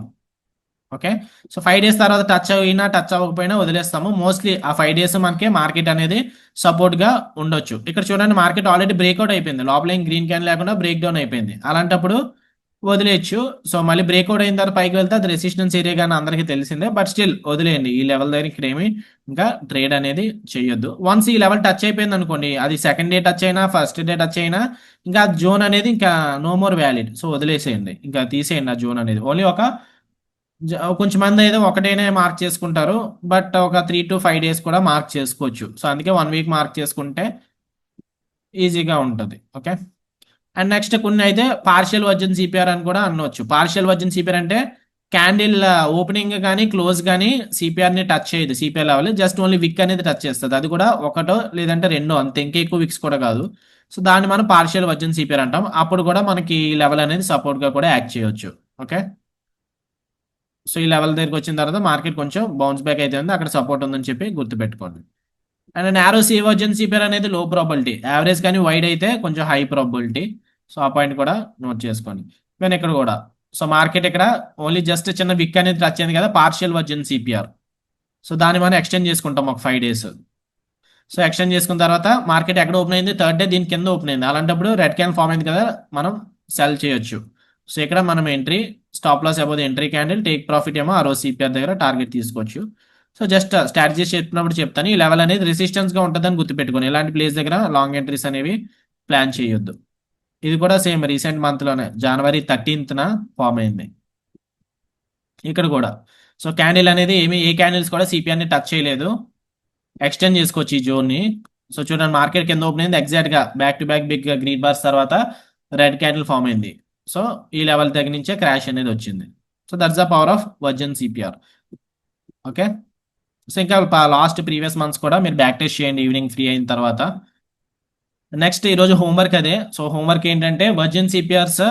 ఓకే, సో 5 days తర్వాత టచ్ అయినా టచ్ అవ్వకపోయినా వదిలేస్తాము. మోస్ట్లీ ఆ 5 days మనకి మార్కెట్ అనేది సపోర్ట్ గా ఉండొచ్చు. ఇక్కడ చూడండి, మార్కెట్ ఆల్రెడీ బ్రేక్అవుట్ అయిపోయింది, లోపల ఏం గ్రీన్ క్యాన్ లేకుండా బ్రేక్ డౌన్ అయిపోయింది. అలాంటప్పుడు వదిలేయచ్చు. సో మళ్ళీ బ్రేక్అవుట్ అయిన తర్వాత పైకి వెళ్తే అది రెసిస్టెన్స్ ఏరియా కానీ అందరికీ తెలిసిందే, బట్ స్టిల్ వదిలేయండి. ఈ లెవెల్ దగ్గర ఇక్కడ ఏమి ఇంకా ట్రేడ్ అనేది చేయొద్దు. వన్స్ ఈ లెవెల్ టచ్ అయిపోయింది అనుకోండి, అది సెకండ్ డే టచ్ అయినా ఫస్ట్ డే టచ్ అయినా ఇంకా జోన్ అనేది ఇంకా నో మోర్ వ్యాలిడ్. సో వదిలేసేయండి, ఇంకా తీసేయండి ఆ జోన్ అనేది. ఓన్లీ ఒక కొంచెం మంది అయితే ఒకటేనే మార్క్ చేసుకుంటారు, బట్ ఒక 3 to 5 days కూడా మార్క్ చేసుకోవచ్చు. సో అందుకే 1 week మార్క్ చేసుకుంటే ఈజీగా ఉంటుంది. ఓకే, అండ్ నెక్స్ట్ కొన్ని అయితే పార్షియల్ వర్జిన్ సిపిఆర్ అని కూడా అనవచ్చు. పార్షియల్ వర్జిన్ సిపిఆర్ అంటే క్యాండిల్ ఓపెనింగ్ కానీ క్లోజ్ కానీ సిపిఆర్ ని టచ్ చేయదు. సిపిఆర్ లెవెల్ జస్ట్ ఓన్లీ విక్ అనేది టచ్ చేస్తుంది, అది కూడా ఒకటో లేదంటే రెండో, అంతే, ఇంకా ఎక్కువ విక్స్ కూడా కాదు. సో దాన్ని మనం పార్షియల్ వర్జిన్ సిపిఆర్ అంటాం. అప్పుడు కూడా మనకి ఈ లెవెల్ అనేది సపోర్ట్ గా కూడా యాక్ట్ చేయొచ్చు. ఓకే, సో ఈ లెవెల్ దగ్గరికి వచ్చిన తర్వాత మార్కెట్ కొంచెం బౌన్స్ బ్యాక్ అయితే ఉంది, అక్కడ సపోర్ట్ ఉందని చెప్పి గుర్తుపెట్టుకోండి. అండ్ నారో సివర్జెన్ సిపిఆర్ అనేది లో ప్రాబిలిటీ, యావరేజ్ కానీ వైడ్ అయితే కొంచెం హై ప్రాబిలిటీ. సో ఆ పాయింట్ కూడా నోట్ చేసుకోండి. కానీ ఇక్కడ కూడా సో మార్కెట్ ఇక్కడ ఓన్లీ జస్ట్ చిన్న విక్ అనేది టచ్ అయింది కదా, పార్షియల్ వర్జన్ సిపిఆర్. సో దాన్ని మనం ఎక్స్టెండ్ చేసుకుంటాం ఒక 5 days. సో ఎక్స్టెండ్ చేసుకున్న తర్వాత మార్కెట్ ఎక్కడ ఓపెన్ అయింది, థర్డ్ డే దీని కింద ఓపెన్ అయింది. అలాంటప్పుడు రెడ్ క్యాన్ ఫామ్ అయింది కదా, మనం సెల్ చేయొచ్చు. సో ఇక్కడ మనం entry, stop loss above entry candle, take profit ఏమో ఆ రోజు సిపిఆర్ దగ్గర టార్గెట్ తీసుకోవచ్చు. సో జస్ట్ స్ట్రాటజీస్ చెప్పినప్పుడు చెప్తాను, ఈ లెవెల్ అనేది రెసిస్టెన్స్ గా ఉంటుందని గుర్తుపెట్టుకోండి. ఇలాంటి ప్లేస్ దగ్గర లాంగ్ ఎంట్రీస్ అనేవి ప్లాన్ చేయొద్దు. ఇది కూడా సేమ్ రీసెంట్ మంత్ లోనే జనవరి 13th ఫామ్ అయింది ఇక్కడ కూడా. సో క్యాండిల్ అనేది ఏ క్యాండిల్స్ కూడా సిపిఆర్ ని టచ్ చేయలేదు, ఎక్స్టెండ్ చేసుకోవచ్చు ఈ జోన్ ని. సో చూడండి మార్కెట్ కింద ఓపెన్ అయింది, ఎగ్జాక్ట్ గా back to back big green bars తర్వాత రెడ్ క్యాండిల్ ఫామ్ అయింది. సో ఈ లెవెల్ దగ్గర నుంచే క్రాష్ అనేది వచ్చింది. So that's the power of virgin CPR. Okay. So ఇంకా లాస్ట్ ప్రీవియస్ మంత్స్ కూడా మీరు బ్యాక్ టెస్ట్ చేయండి ఈవినింగ్ ఫ్రీ అయిన తర్వాత. నెక్స్ట్ ఈరోజు హోంవర్క్ అదే. సో హోంవర్క్ ఏంటంటే వర్జిన్ సిపిఆర్స్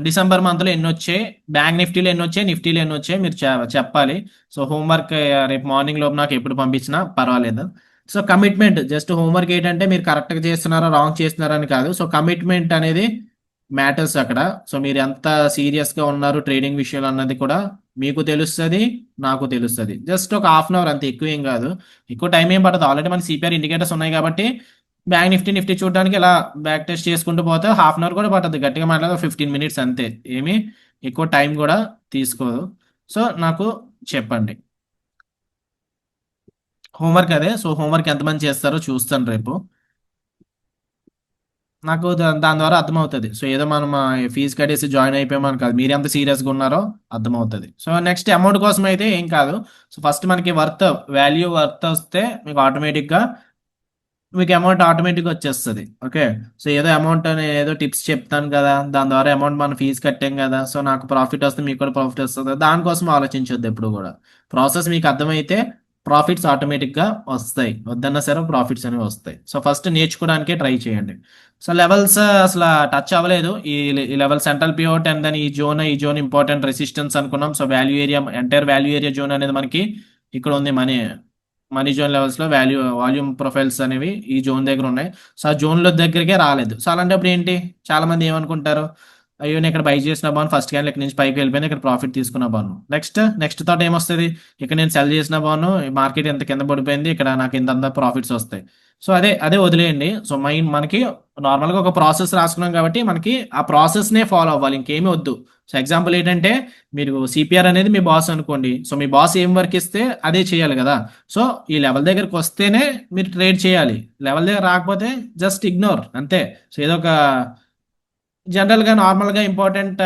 డిసెంబర్ మంత్లో ఎన్ని వచ్చాయి, బ్యాంక్ నిఫ్టీలో ఎన్ని వచ్చాయి, నిఫ్టీలో ఎన్ని వచ్చాయి మీరు చెప్పాలి. సో హోంవర్క్ రేపు మార్నింగ్ లోపు నాకు ఎప్పుడు పంపించినా పర్వాలేదు. సో కమిట్మెంట్, జస్ట్ హోంవర్క్ ఏంటంటే మీరు కరెక్ట్గా చేస్తున్నారా రాంగ్ చేస్తున్నారా అని కాదు. సో కమిట్మెంట్ అనేది మ్యాటర్స్ అక్కడ. సో మీరు ఎంత సీరియస్గా ఉన్నారు ట్రేడింగ్ విషయంలో అన్నది కూడా మీకు తెలుస్తుంది, నాకు తెలుస్తుంది. జస్ట్ ఒక హాఫ్ అన్ అవర్, అంత ఎక్కువ ఏం కాదు, ఎక్కువ టైం ఏం పడదు. ఆల్రెడీ మన సిపిఆర్ ఇండికేటర్స్ ఉన్నాయి కాబట్టి బ్యాంక్ నిఫ్టీ చూడడానికి ఇలా బ్యాక్ టెస్ట్ చేసుకుంటూ పోతే హాఫ్ అన్ అవర్ కూడా పడుతుంది, గట్టిగా మాట్లాడే 15 minutes అంతే, ఏమి ఎక్కువ టైం కూడా తీసుకోదు. సో నాకు చెప్పండి హోంవర్క్ అదే. సో హోంవర్క్ ఎంతమంది చేస్తారో చూస్తాను రేపు, నాకు దాని ద్వారా అర్థమవుతుంది. సో ఏదో మనం ఫీజు కట్టేసి జాయిన్ అయిపోయామని కాదు, మీరు ఎంత సీరియస్గా ఉన్నారో అర్థమవుతుంది. సో నెక్స్ట్ అమౌంట్ కోసం అయితే ఏం కాదు. సో ఫస్ట్ మనకి వాల్యూ వర్త్ వస్తే మీకు ఆటోమేటిక్గా మీకు అమౌంట్ ఆటోమేటిక్గా వచ్చేస్తుంది. ఓకే. సో ఏదో అమౌంట్ అని ఏదో టిప్స్ చెప్తాను కదా, దాని ద్వారా అమౌంట్ మనం ఫీజు కట్టాం కదా, సో నాకు ప్రాఫిట్ వస్తుంది మీకు కూడా ప్రాఫిట్ వస్తుంది, దానికోసం ఆలోచించొద్దు ఎప్పుడు కూడా. ప్రాసెస్ మీకు అర్థమైతే ప్రాఫిట్స్ ఆటోమేటిక్గా వస్తాయి, వద్దన్నా సరే ప్రాఫిట్స్ అనేవి వస్తాయి. సో ఫస్ట్ నేర్చుకోవడానికే ట్రై చేయండి. సో లెవెల్స్ అసలు టచ్ అవ్వలేదు, ఈ level central pivot and then ఈ జోన్ ఇంపార్టెంట్ రెసిస్టెన్స్ అనుకున్నాం. So value area, entire value area zone అనేది మనకి ఇక్కడ ఉంది. మనీ జోన్ లెవెల్స్ లో వాల్యూమ్ ప్రొఫైల్స్ అనేవి ఈ జోన్ దగ్గర ఉన్నాయి. సో ఆ జోన్ల దగ్గరికే రాలేదు. సో అలాంటప్పుడు ఏంటి, చాలా మంది ఏమనుకుంటారు, అయ్యో నేను ఇక్కడ బై చేసిన బాను ఫస్ట్ క్యాండిల్ ఇక్కడ నుంచి పైకి వెళ్ళిపోయింది, ఇక్కడ ప్రాఫిట్ తీసుకున్న బాను, నెక్స్ట్ థాట్ ఏమొస్తుంది, ఇక్కడ నేను సెల్ చేసిన బాను మార్కెట్ ఎంత కింద పడిపోయింది, ఇక్కడ నాకు ఇంత ప్రాఫిట్స్ వస్తాయి. సో అదే అదే వదిలేయండి. సో మనకి నార్మల్గా ఒక ప్రాసెస్ రాసుకున్నాం కాబట్టి మనకి ఆ ప్రాసెస్నే ఫాలో అవ్వాలి, ఇంకేమీ వద్దు. సో ఎగ్జాంపుల్ ఏంటంటే మీరు సిపిఆర్ అనేది మీ బాస్ అనుకోండి, సో మీ బాస్ ఏం వర్క్ ఇస్తే అదే చేయాలి కదా. సో ఈ లెవెల్ దగ్గరకు వస్తేనే మీరు ట్రేడ్ చేయాలి, లెవెల్ దగ్గర రాకపోతే జస్ట్ ఇగ్నోర్ అంతే. సో ఏదో ఒక జనరల్గా నార్మల్గా ఇంపార్టెంట్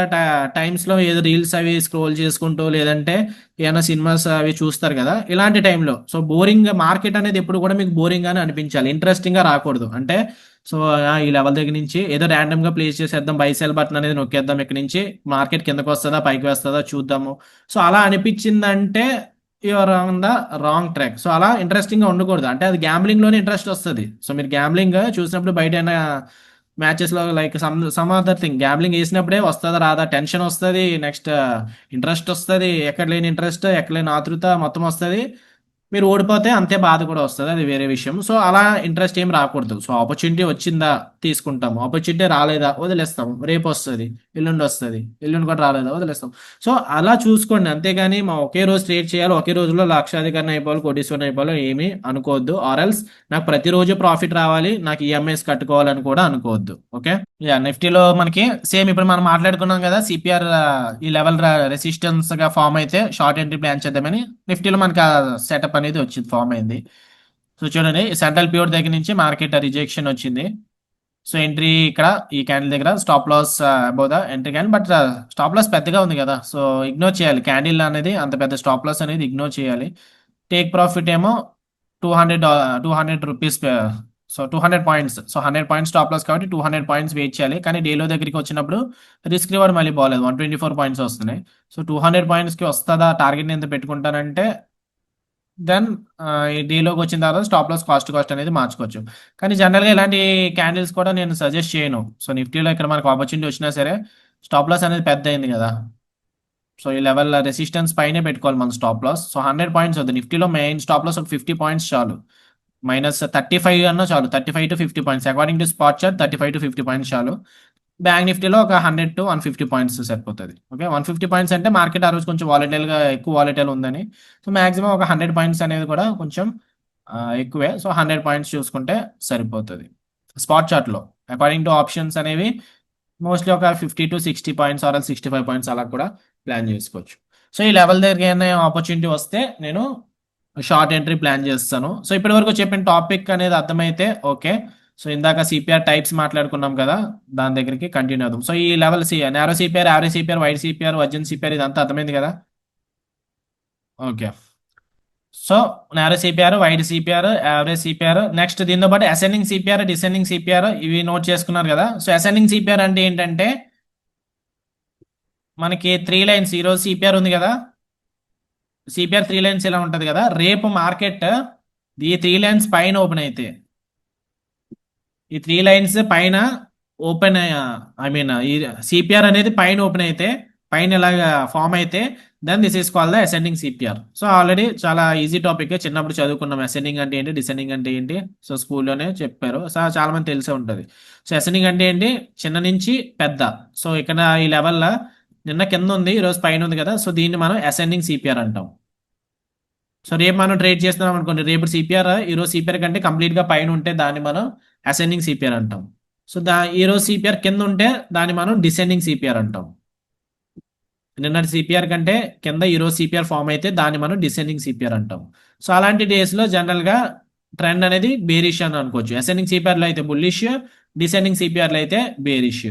టైమ్స్లో ఏదో రీల్స్ అవి స్క్రోల్ చేసుకుంటూ లేదంటే ఏమైనా సినిమాస్ అవి చూస్తారు కదా, ఇలాంటి టైంలో సో బోరింగ్ మార్కెట్ అనేది ఎప్పుడు కూడా మీకు బోరింగ్ గానే అనిపించాలి, ఇంట్రెస్టింగ్గా రాకూడదు. అంటే సో ఈ లెవెల్ దగ్గర నుంచి ఏదో ర్యాండమ్గా ప్లేస్ చేసేద్దాం, బై సెల్ బటన్ అనేది నొక్కేద్దాం, ఇక్కడ నుంచి మార్కెట్ కిందకు వస్తుందా పైకి వస్తుందా చూద్దాము. సో అలా అనిపించిందంటే you're on the wrong track. So అలా ఇంట్రెస్టింగ్గా ఉండకూడదు, అంటే అది గ్యాంబ్లింగ్లోనే ఇంట్రెస్ట్ వస్తుంది. సో మీరు గ్యాంబ్లింగ్ చూసినప్పుడు బయట మ్యాచెస్లో like some other thing gambling వేసినప్పుడే వస్తుందా రాదా టెన్షన్ వస్తుంది, నెక్స్ట్ ఇంట్రెస్ట్ వస్తుంది, ఎక్కడ లేని ఇంట్రెస్ట్ ఎక్కడ లేని ఆతృత మొత్తం వస్తుంది. మీరు ఓడిపోతే అంతే బాధ కూడా వస్తుంది, అది వేరే విషయం. సో అలా ఇంట్రెస్ట్ ఏం రాకూడదు. సో ఆపర్చునిటీ వచ్చిందా తీసుకుంటాము, ఆపర్చునిటీ రాలేదా వదిలేస్తాము, రేపు వస్తుంది, ఎల్లుండి కూడా రాలేదా వదిలేస్తాం. సో అలా చూసుకోండి, అంతేగాని మా ఒకే రోజు ట్రేడ్ చేయాలి, ఒకే రోజులో లక్షాధికారిని అయిపోవాలి, కోటీశ్వరుని అయిపోవాలి ఏమీ అనుకోవద్దు. ఆర్ఎల్స్ నాకు ప్రతిరోజు ప్రాఫిట్ రావాలి, నాకు ఈఎంఐస్ కట్టుకోవాలని కూడా అనుకోవద్దు. ఓకే. యా నిఫ్టీలో మనకి సేమ్ ఇప్పుడు మనం మాట్లాడుకున్నాం కదా, సిపిఆర్ ఈ లెవెల్ రెసిస్టెన్స్ గా ఫామ్ అయితే షార్ట్ ఎంట్రీ ప్లాన్ చేద్దామని నిఫ్టీలో మనకి సెటప్ అనేది వచ్చింది, ఫామ్ అయింది. సో చూడండి సెంట్రల్ పివోట్ దగ్గర నుంచి మార్కెట్ రిజెక్షన్ వచ్చింది. సో ఎంట్రీ ఇక్కడ ఈ క్యాండిల్ దగ్గర stop loss above the entry candle, but stop loss పెద్దగా ఉంది కదా, సో ఇగ్నోర్ చేయాలి. క్యాండిల్ అనేది అంత పెద్ద స్టాప్ లాస్ అనేది ఇగ్నోర్ చేయాలి. టేక్ ప్రాఫిట్ ఏమో 200 rupees. So 200 points, so 100 points stop loss కాబట్టి 200 పాయింట్స్ వెయిట్ చేయాలి. కానీ డేలో దగ్గరికి వచ్చినప్పుడు రిస్క్ రివార్డ్ మళ్ళీ బాగాలేదు, 124 పాయింట్స్ వస్తున్నాయి. సో 200 పాయింట్స్కి వస్తుందా టార్గెట్ ఎంత పెట్టుకుంటానంటే దెన్ ఈ డీలోకి వచ్చిన తర్వాత స్టాప్ లాస్ కాస్ట్ అనేది మార్చుకోవచ్చు. కానీ జనరల్గా ఇలాంటి క్యాండిల్స్ కూడా నేను సజెస్ట్ చేయను. సో నిఫ్టీలో ఇక్కడ మనకు ఆపర్చునిటీ వచ్చినా సరే స్టాప్ లాస్ అనేది పెద్ద అయింది కదా, సో ఈ లెవెల్ రెసిస్టెన్స్ పైనే పెట్టుకోవాలి మన స్టాప్ లాస్. సో 100 పాయింట్స్ వద్దు, నిఫ్టీలో మెయిన్ స్టాప్ లాస్ ఒక 50 పాయింట్స్ చాలు. -35 అన్నా చాలు, 35 to 50 points according to spot chart, 35 to 50 points చాలు. బ్యాంక్ నిఫ్టీలో ఒక 100 to 150 పాయింట్స్ సరిపోతుంది. ఓకే, 150 పాయింట్స్ అంటే మార్కెట్ ఆ రోజు కొంచెం వాలటైల్గా ఎక్కువ వాలటైల్ ఉందని. సో మాక్సిమం ఒక 100 పాయింట్స్ అనేది కూడా కొంచెం ఎక్కువే. సో 100 పాయింట్స్ చూసుకుంటే సరిపోతుంది స్పాట్ చార్ట్లో. అకార్డింగ్ టు ఆప్షన్స్ అనేవి మోస్ట్లీ ఒక 50 to 60 పాయింట్స్ ఆర్ 65 పాయింట్స్ అలా కూడా ప్లాన్ చేసుకోవచ్చు. సో ఈ లెవెల్ దగ్గర ఏమైనా ఆపర్చునిటీ వస్తే నేను షార్ట్ ఎంట్రీ ప్లాన్ చేస్తాను. సో ఇప్పటి వరకు చెప్పిన టాపిక్ అనేది అర్థమైతే ఓకే. సో ఇందాక సిపిఆర్ టైప్స్ మాట్లాడుకున్నాం కదా, దాని దగ్గరికి కంటిన్యూ అవుదాం. సో ఈ level narrow CPR, average CPR, wide CPR, virgin CPR ఇదంతా అర్థమైంది కదా. Okay, so narrow CPR, wide CPR, average CPR, next దీంతో పాటు అసెండింగ్ సిపిఆర్, డిసెండింగ్ సిపిఆర్ ఇవి నోట్ చేసుకున్నారు కదా. సో అసెండింగ్ సిపిఆర్ అంటే ఏంటంటే మనకి 3 లైన్స్ ఈరోజు సిపిఆర్ ఉంది కదా, సిపిఆర్ 3 లైన్స్ ఇలా ఉంటుంది కదా. రేపు మార్కెట్ ఈ 3 లైన్స్ పైన ఓపెన్ అయితే, ఈ 3 లైన్స్ పైన ఓపెన్, ఐ మీన్ ఈ సిపిఆర్ అనేది పైన ఓపెన్ అయితే, పైన ఇలాగా ఫామ్ అయితే, then this is call the ascending CPR. So already చాలా ఈజీ టాపిక్, చిన్నప్పుడు చదువుకున్నాం అసెండింగ్ అంటే ఏంటి, డిసెండింగ్ అంటే ఏంటి. సో స్కూల్లోనే చెప్పారు, సో చాలా మంది తెలిసే ఉంటుంది. సో అసెండింగ్ అంటే ఏంటి, చిన్న నుంచి పెద్ద. సో ఇక్కడ ఈ లెవెల్లో నిన్న కింద ఉంది, ఈరోజు పైన ఉంది కదా. సో దీన్ని మనం అసెండింగ్ సిపిఆర్ అంటాం. సో రేపు మనం ట్రేడ్ చేస్తున్నాం అనుకోండి, రేపు సిపిఆర్ ఈరోజు సిపిఆర్ కంటే కంప్లీట్ గా పైన ఉంటే దాన్ని మనం అసెండింగ్ సిపిఆర్ అంటాం. సో ఈరోజు సిపిఆర్ కింద ఉంటే దాన్ని మనం డిసెండింగ్ సిపిఆర్ అంటాం. నిన్నటి సిపిఆర్ కంటే కింద ఈరోజు సిపిఆర్ ఫామ్ అయితే దాన్ని మనం డిసెండింగ్ సిపిఆర్ అంటాం. సో అలాంటి డేస్ లో జనరల్ గా ట్రెండ్ అనేది బేరిష్ అని అనుకోవచ్చు. అసెండింగ్ సిపిఆర్ లో అయితే బుల్లిష్, డిసెండింగ్ సిపిఆర్ లో అయితే బేరిష్.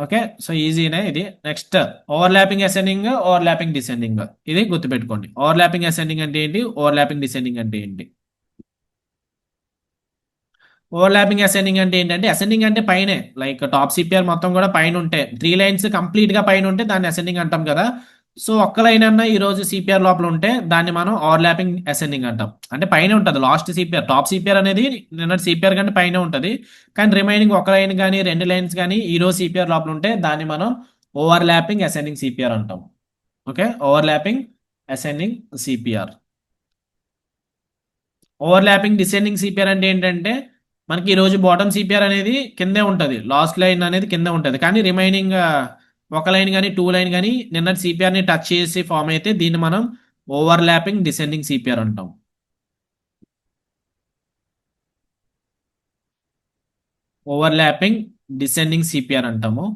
ఓకే, సో ఈజీనే ఇది. Next overlapping ascending, overlapping descending, ఇది గుర్తుపెట్టుకోండి. ఓవర్లాపింగ్ అసెండింగ్ అంటే ఏంటి, ఓవర్లాపింగ్ డిసెండింగ్ అంటే ఏంటి. ఓవర్లాపింగ్ అసెండింగ్ అంటే ఏంటంటే, అసెండింగ్ అంటే పైనే, లైక్ టాప్ సిపిఆర్ మొత్తం కూడా పైన ఉంటే, 3 లైన్స్ కంప్లీట్ గా పైన ఉంటే దాన్ని అసెండింగ్ అంటాం కదా. సో ఒక్క లైన్ అన్నా ఈ రోజు సిపిఆర్ లోపల ఉంటే దాన్ని మనం ఓవర్లాపింగ్ అసెండింగ్ అంటాం. అంటే పైన ఉంటుంది లాస్ట్ సిపిఆర్, టాప్ సిపిఆర్ అనేది నిన్న సిపిఆర్ కంటే పైన ఉంటుంది, కానీ రిమైనింగ్ ఒక లైన్ కానీ 2 లైన్స్ కానీ ఈ రోజు సిపిఆర్ లోపల ఉంటే దాన్ని మనం ఓవర్లాపింగ్ అసెండింగ్ సిపిఆర్ అంటాం. Okay, overlapping ascending CPR. Overlapping descending CPR అంటే ఏంటంటే, మనకి ఈ రోజు బాటమ్ సిపిఆర్ అనేది కిందే ఉంటుంది, లాస్ట్ లైన్ అనేది కిందే ఉంటుంది, కానీ రిమైనింగ్ ఒక లైన్ కానీ 2 లైన్ కానీ నిన్నటి సిపిఆర్ ని టచ్ చేసి ఫామ్ అయితే దీన్ని మనం ఓవర్లాపింగ్ డిసెండింగ్ సిపిఆర్ అంటాం. ఓవర్లాపింగ్ డిసెండింగ్ సిపిఆర్ అంటాము.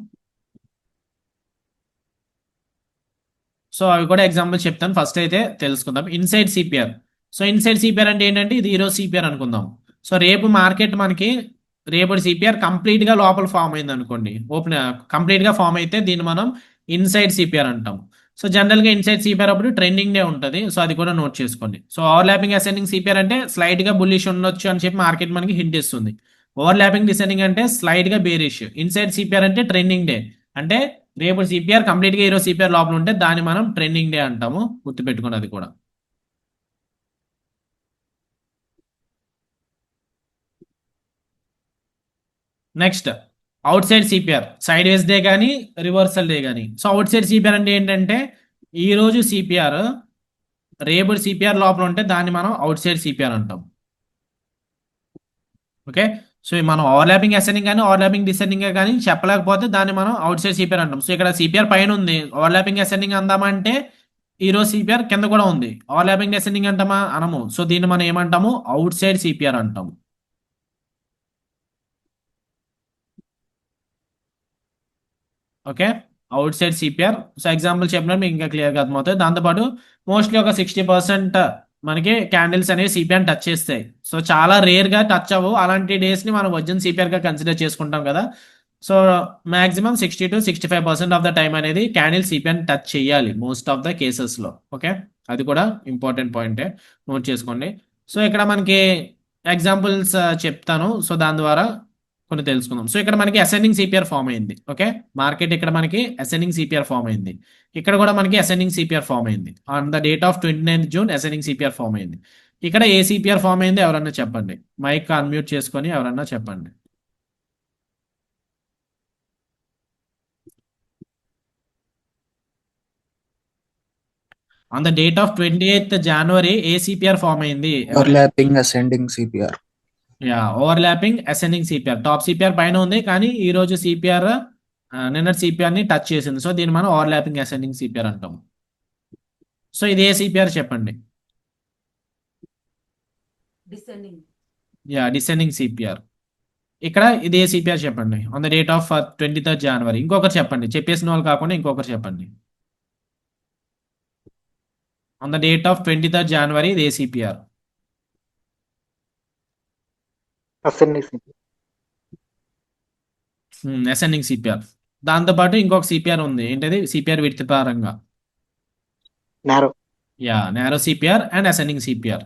సో అవి కూడా ఎగ్జాంపుల్ చెప్తాను, ఫస్ట్ అయితే తెలుసుకుందాం. Inside CPR. So inside CPR అంటే ఏంటంటే, ఇది ఈరోజు సిపిఆర్ అనుకుందాం. సో రేపు మార్కెట్ మనకి రేపటి సిపిఆర్ కంప్లీట్ గా లోపల ఫామ్ అయింది అనుకోండి, ఓపెన్ కంప్లీట్ గా ఫామ్ అయితే దీన్ని మనం ఇన్సైడ్ సిపిఆర్ అంటాం. సో జనరల్ గా ఇన్సైడ్ సిపిఆర్ అప్పుడు ట్రెండింగ్ డే ఉంటుంది, సో అది కూడా నోట్ చేసుకోండి. సో ఓవర్లాపింగ్ అసెండింగ్ సిపిఆర్ అంటే స్లైడ్ గా బుల్లిష్ ఉండొచ్చు అని చెప్పి మార్కెట్ మనకి హింట్ ఇస్తుంది. ఓవర్లాపింగ్ డిసెండింగ్ అంటే స్లైడ్ గా బేరిష్. ఇన్సైడ్ సిపిఆర్ అంటే ట్రెండింగ్ డే, అంటే రేపు సిపిఆర్ కంప్లీట్ గా ఈరోజు సిపిఆర్ లోపల ఉంటే దాన్ని మనం ట్రెండింగ్ డే అంటాము, గుర్తుపెట్టుకోండి అది కూడా. Next out side CPR, side వేస్ డే కానీ రివర్సల్ డే కానీ. సో అవుట్ సైడ్ సిపిఆర్ అంటే ఏంటంటే, ఈ రోజు సిపిఆర్ రేపు సిపిఆర్ లోపల ఉంటే దాన్ని మనం అవుట్ సైడ్ సిపిఆర్ అంటాం. ఓకే, సో మనం ఓవర్లాపింగ్ అసెండింగ్ కానీ ఓవర్లాపింగ్ డిసెండింగ్ కానీ చెప్పలేకపోతే దాన్ని మనం అవుట్ సైడ్ సిపిఆర్ అంటాం. సో ఇక్కడ సిపిఆర్ పైన ఉంది, ఓవర్లాపింగ్ అసెండింగ్ అందామంటే ఈ రోజు సిపిఆర్ కింద కూడా ఉంది, ఓవర్లాపింగ్ అసెండింగ్ అంటామా అనము. సో దీన్ని మనం ఏమంటాము, అవుట్ సైడ్ సిపిఆర్ అంటాము. Okay, out side CPR. So example చెప్పినప్పుడు మీకు ఇంకా క్లియర్గా అర్థమవుతుంది. దాంతోపాటు మోస్ట్లీ ఒక 60% మనకి క్యాండిల్స్ అనేవి సిపిఆర్ టచ్ చేస్తాయి. సో చాలా రేర్ గా టచ్ అవ్వవు, అలాంటి డేస్ ని మనం ఒరిజినల్ సిపిఆర్ గా కన్సిడర్ చేసుకుంటాం కదా. So maximum 60 to 65% of the time అనేది క్యాండిల్ సిపిఆర్ టచ్ చేయాలి మోస్ట్ ఆఫ్ ద కేసెస్ లో. ఓకే, అది కూడా ఇంపార్టెంట్ పాయింటే, నోట్ చేసుకోండి. సో ఇక్కడ మనకి ఎగ్జాంపుల్స్ చెప్తాను, సో దాని ద్వారా కొన్ని తెలుసుకుందాం. సో ఇక్కడ మనకి అసెండింగ్ సిపిఆర్ ఫామ్ అయింది. ఓకే, మార్కెట్ ఇక్కడ మనకి అసెండింగ్ సిపిఆర్ ఫామ్ అయింది, ఇక్కడ కూడా మనకి అసెండింగ్ సిపిఆర్ ఫామ్ అయింది. On the date of 29th June ascending CPR form అయింది. ఇక్కడ ఏ సిపిఆర్ ఫామ్ అయింది ఎవరన్నా చెప్పండి, మైక్ అన్మ్యూట్ చేసుకొని ఎవరన్నా చెప్పండి. On the date of 28th January a CPR form అయింది? Overlapping ascending CPR. Yeah, overlapping ascending CPR. Top CPR పైన ఉంది కానీ ఈ రోజు సిపిఆర్ నిన్నటి సిపిఆర్ ని టచ్ చేసింది. సో దీన్ని మనం ఓవర్లాపింగ్ అసెండింగ్ సిపిఆర్ అంటాం. సో ఇది ఏ సిపిఆర్ చెప్పండి? Yeah, descending CPR. ఇక్కడ ఇది ఏ సిపిఆర్ చెప్పండి on the date of 23rd జనవరి. ఇంకొకరు చెప్పండి, చెప్పేసిన వాళ్ళు కాకుండా ఇంకొకరు చెప్పండి. On the date of 23rd జనవరి ఇది ఏ సిపిఆర్? Ascending ascending CPR. దాంతోపాటు ఇంకొక సిపిఆర్ ఉంది, ఏంటది? సిపిఆర్ విడ్త్ పరంగా. Narrow. Yeah, narrow CPR and ascending CPR.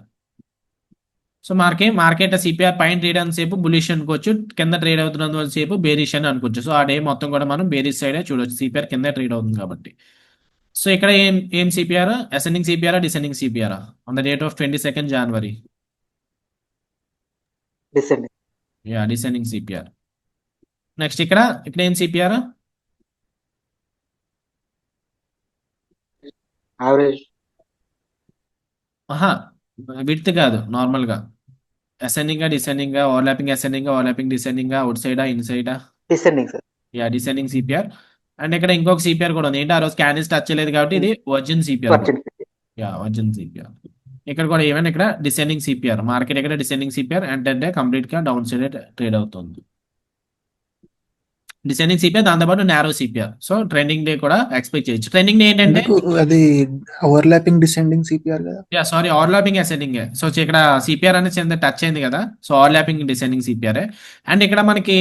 So market CPR పైన ట్రేడ్ అయిన సేపు బులిష్ అనుకోవచ్చు, కింద ట్రేడ్ అవుతున్నంత సేపు బేరిష్ అని అనుకోవచ్చు. సో ఆ డే మొత్తం కూడా మనం బేరిష్ సైడే చూడొచ్చు, సిపిఆర్ కింద ట్రేడ్ అవుతుంది కాబట్టి. సో ఇక్కడ ఏం CPR? Ascending CPR, descending CPR on the date of 22nd January? Descending. Yeah, descending CPR. Next ఇక్కడ ఏం సిపిఆర్? యావరేజ్. ఆహా, విడ్త్ కాదు, నార్మల్ గా. అసెండింగ్ డిసెండింగ్, ఓవర్లాపింగ్ డిసెండింగ్, అవుట్ సైడా ఇన్సైడా? Descending sir. Yeah, descending CPR. And ఇక్కడ ఇంకొక సిపిఆర్ కూడా ఉంది, ఏంటి? ఆ రోజు క్యాండిల్స్ టచ్ చేయలేదు కాబట్టి ఇది virgin CPR. Virgin. Yeah, virgin CPR. ఇక్కడ కూడా ఏమైనా ఇక్కడ డిసెండింగ్ సిపిఆర్, మార్కెట్ ఇక్కడ డిసెండింగ్ సిపిఆర్ అంటే కంప్లీట్ గా డౌన్ సైడ్ ట్రేడ్ అవుతుంది. డిసెండింగ్ సిపిఆర్, దాంతోపాటు narrow CPR. So trending day కూడా ఎక్స్పెక్ట్ చేయొచ్చు. ట్రెండింగ్ డే ఏంటంటే ఎందుకు అది ఓవర్లాపింగ్ డిసెండింగ్ సిపిఆర్ కదా? Yeah, sorry, overlapping ascending. So ఇక్కడ సిపిఆర్ అనేది టచ్ అయింది కదా, so overlapping descending CPR. And ఇక్కడ మనకి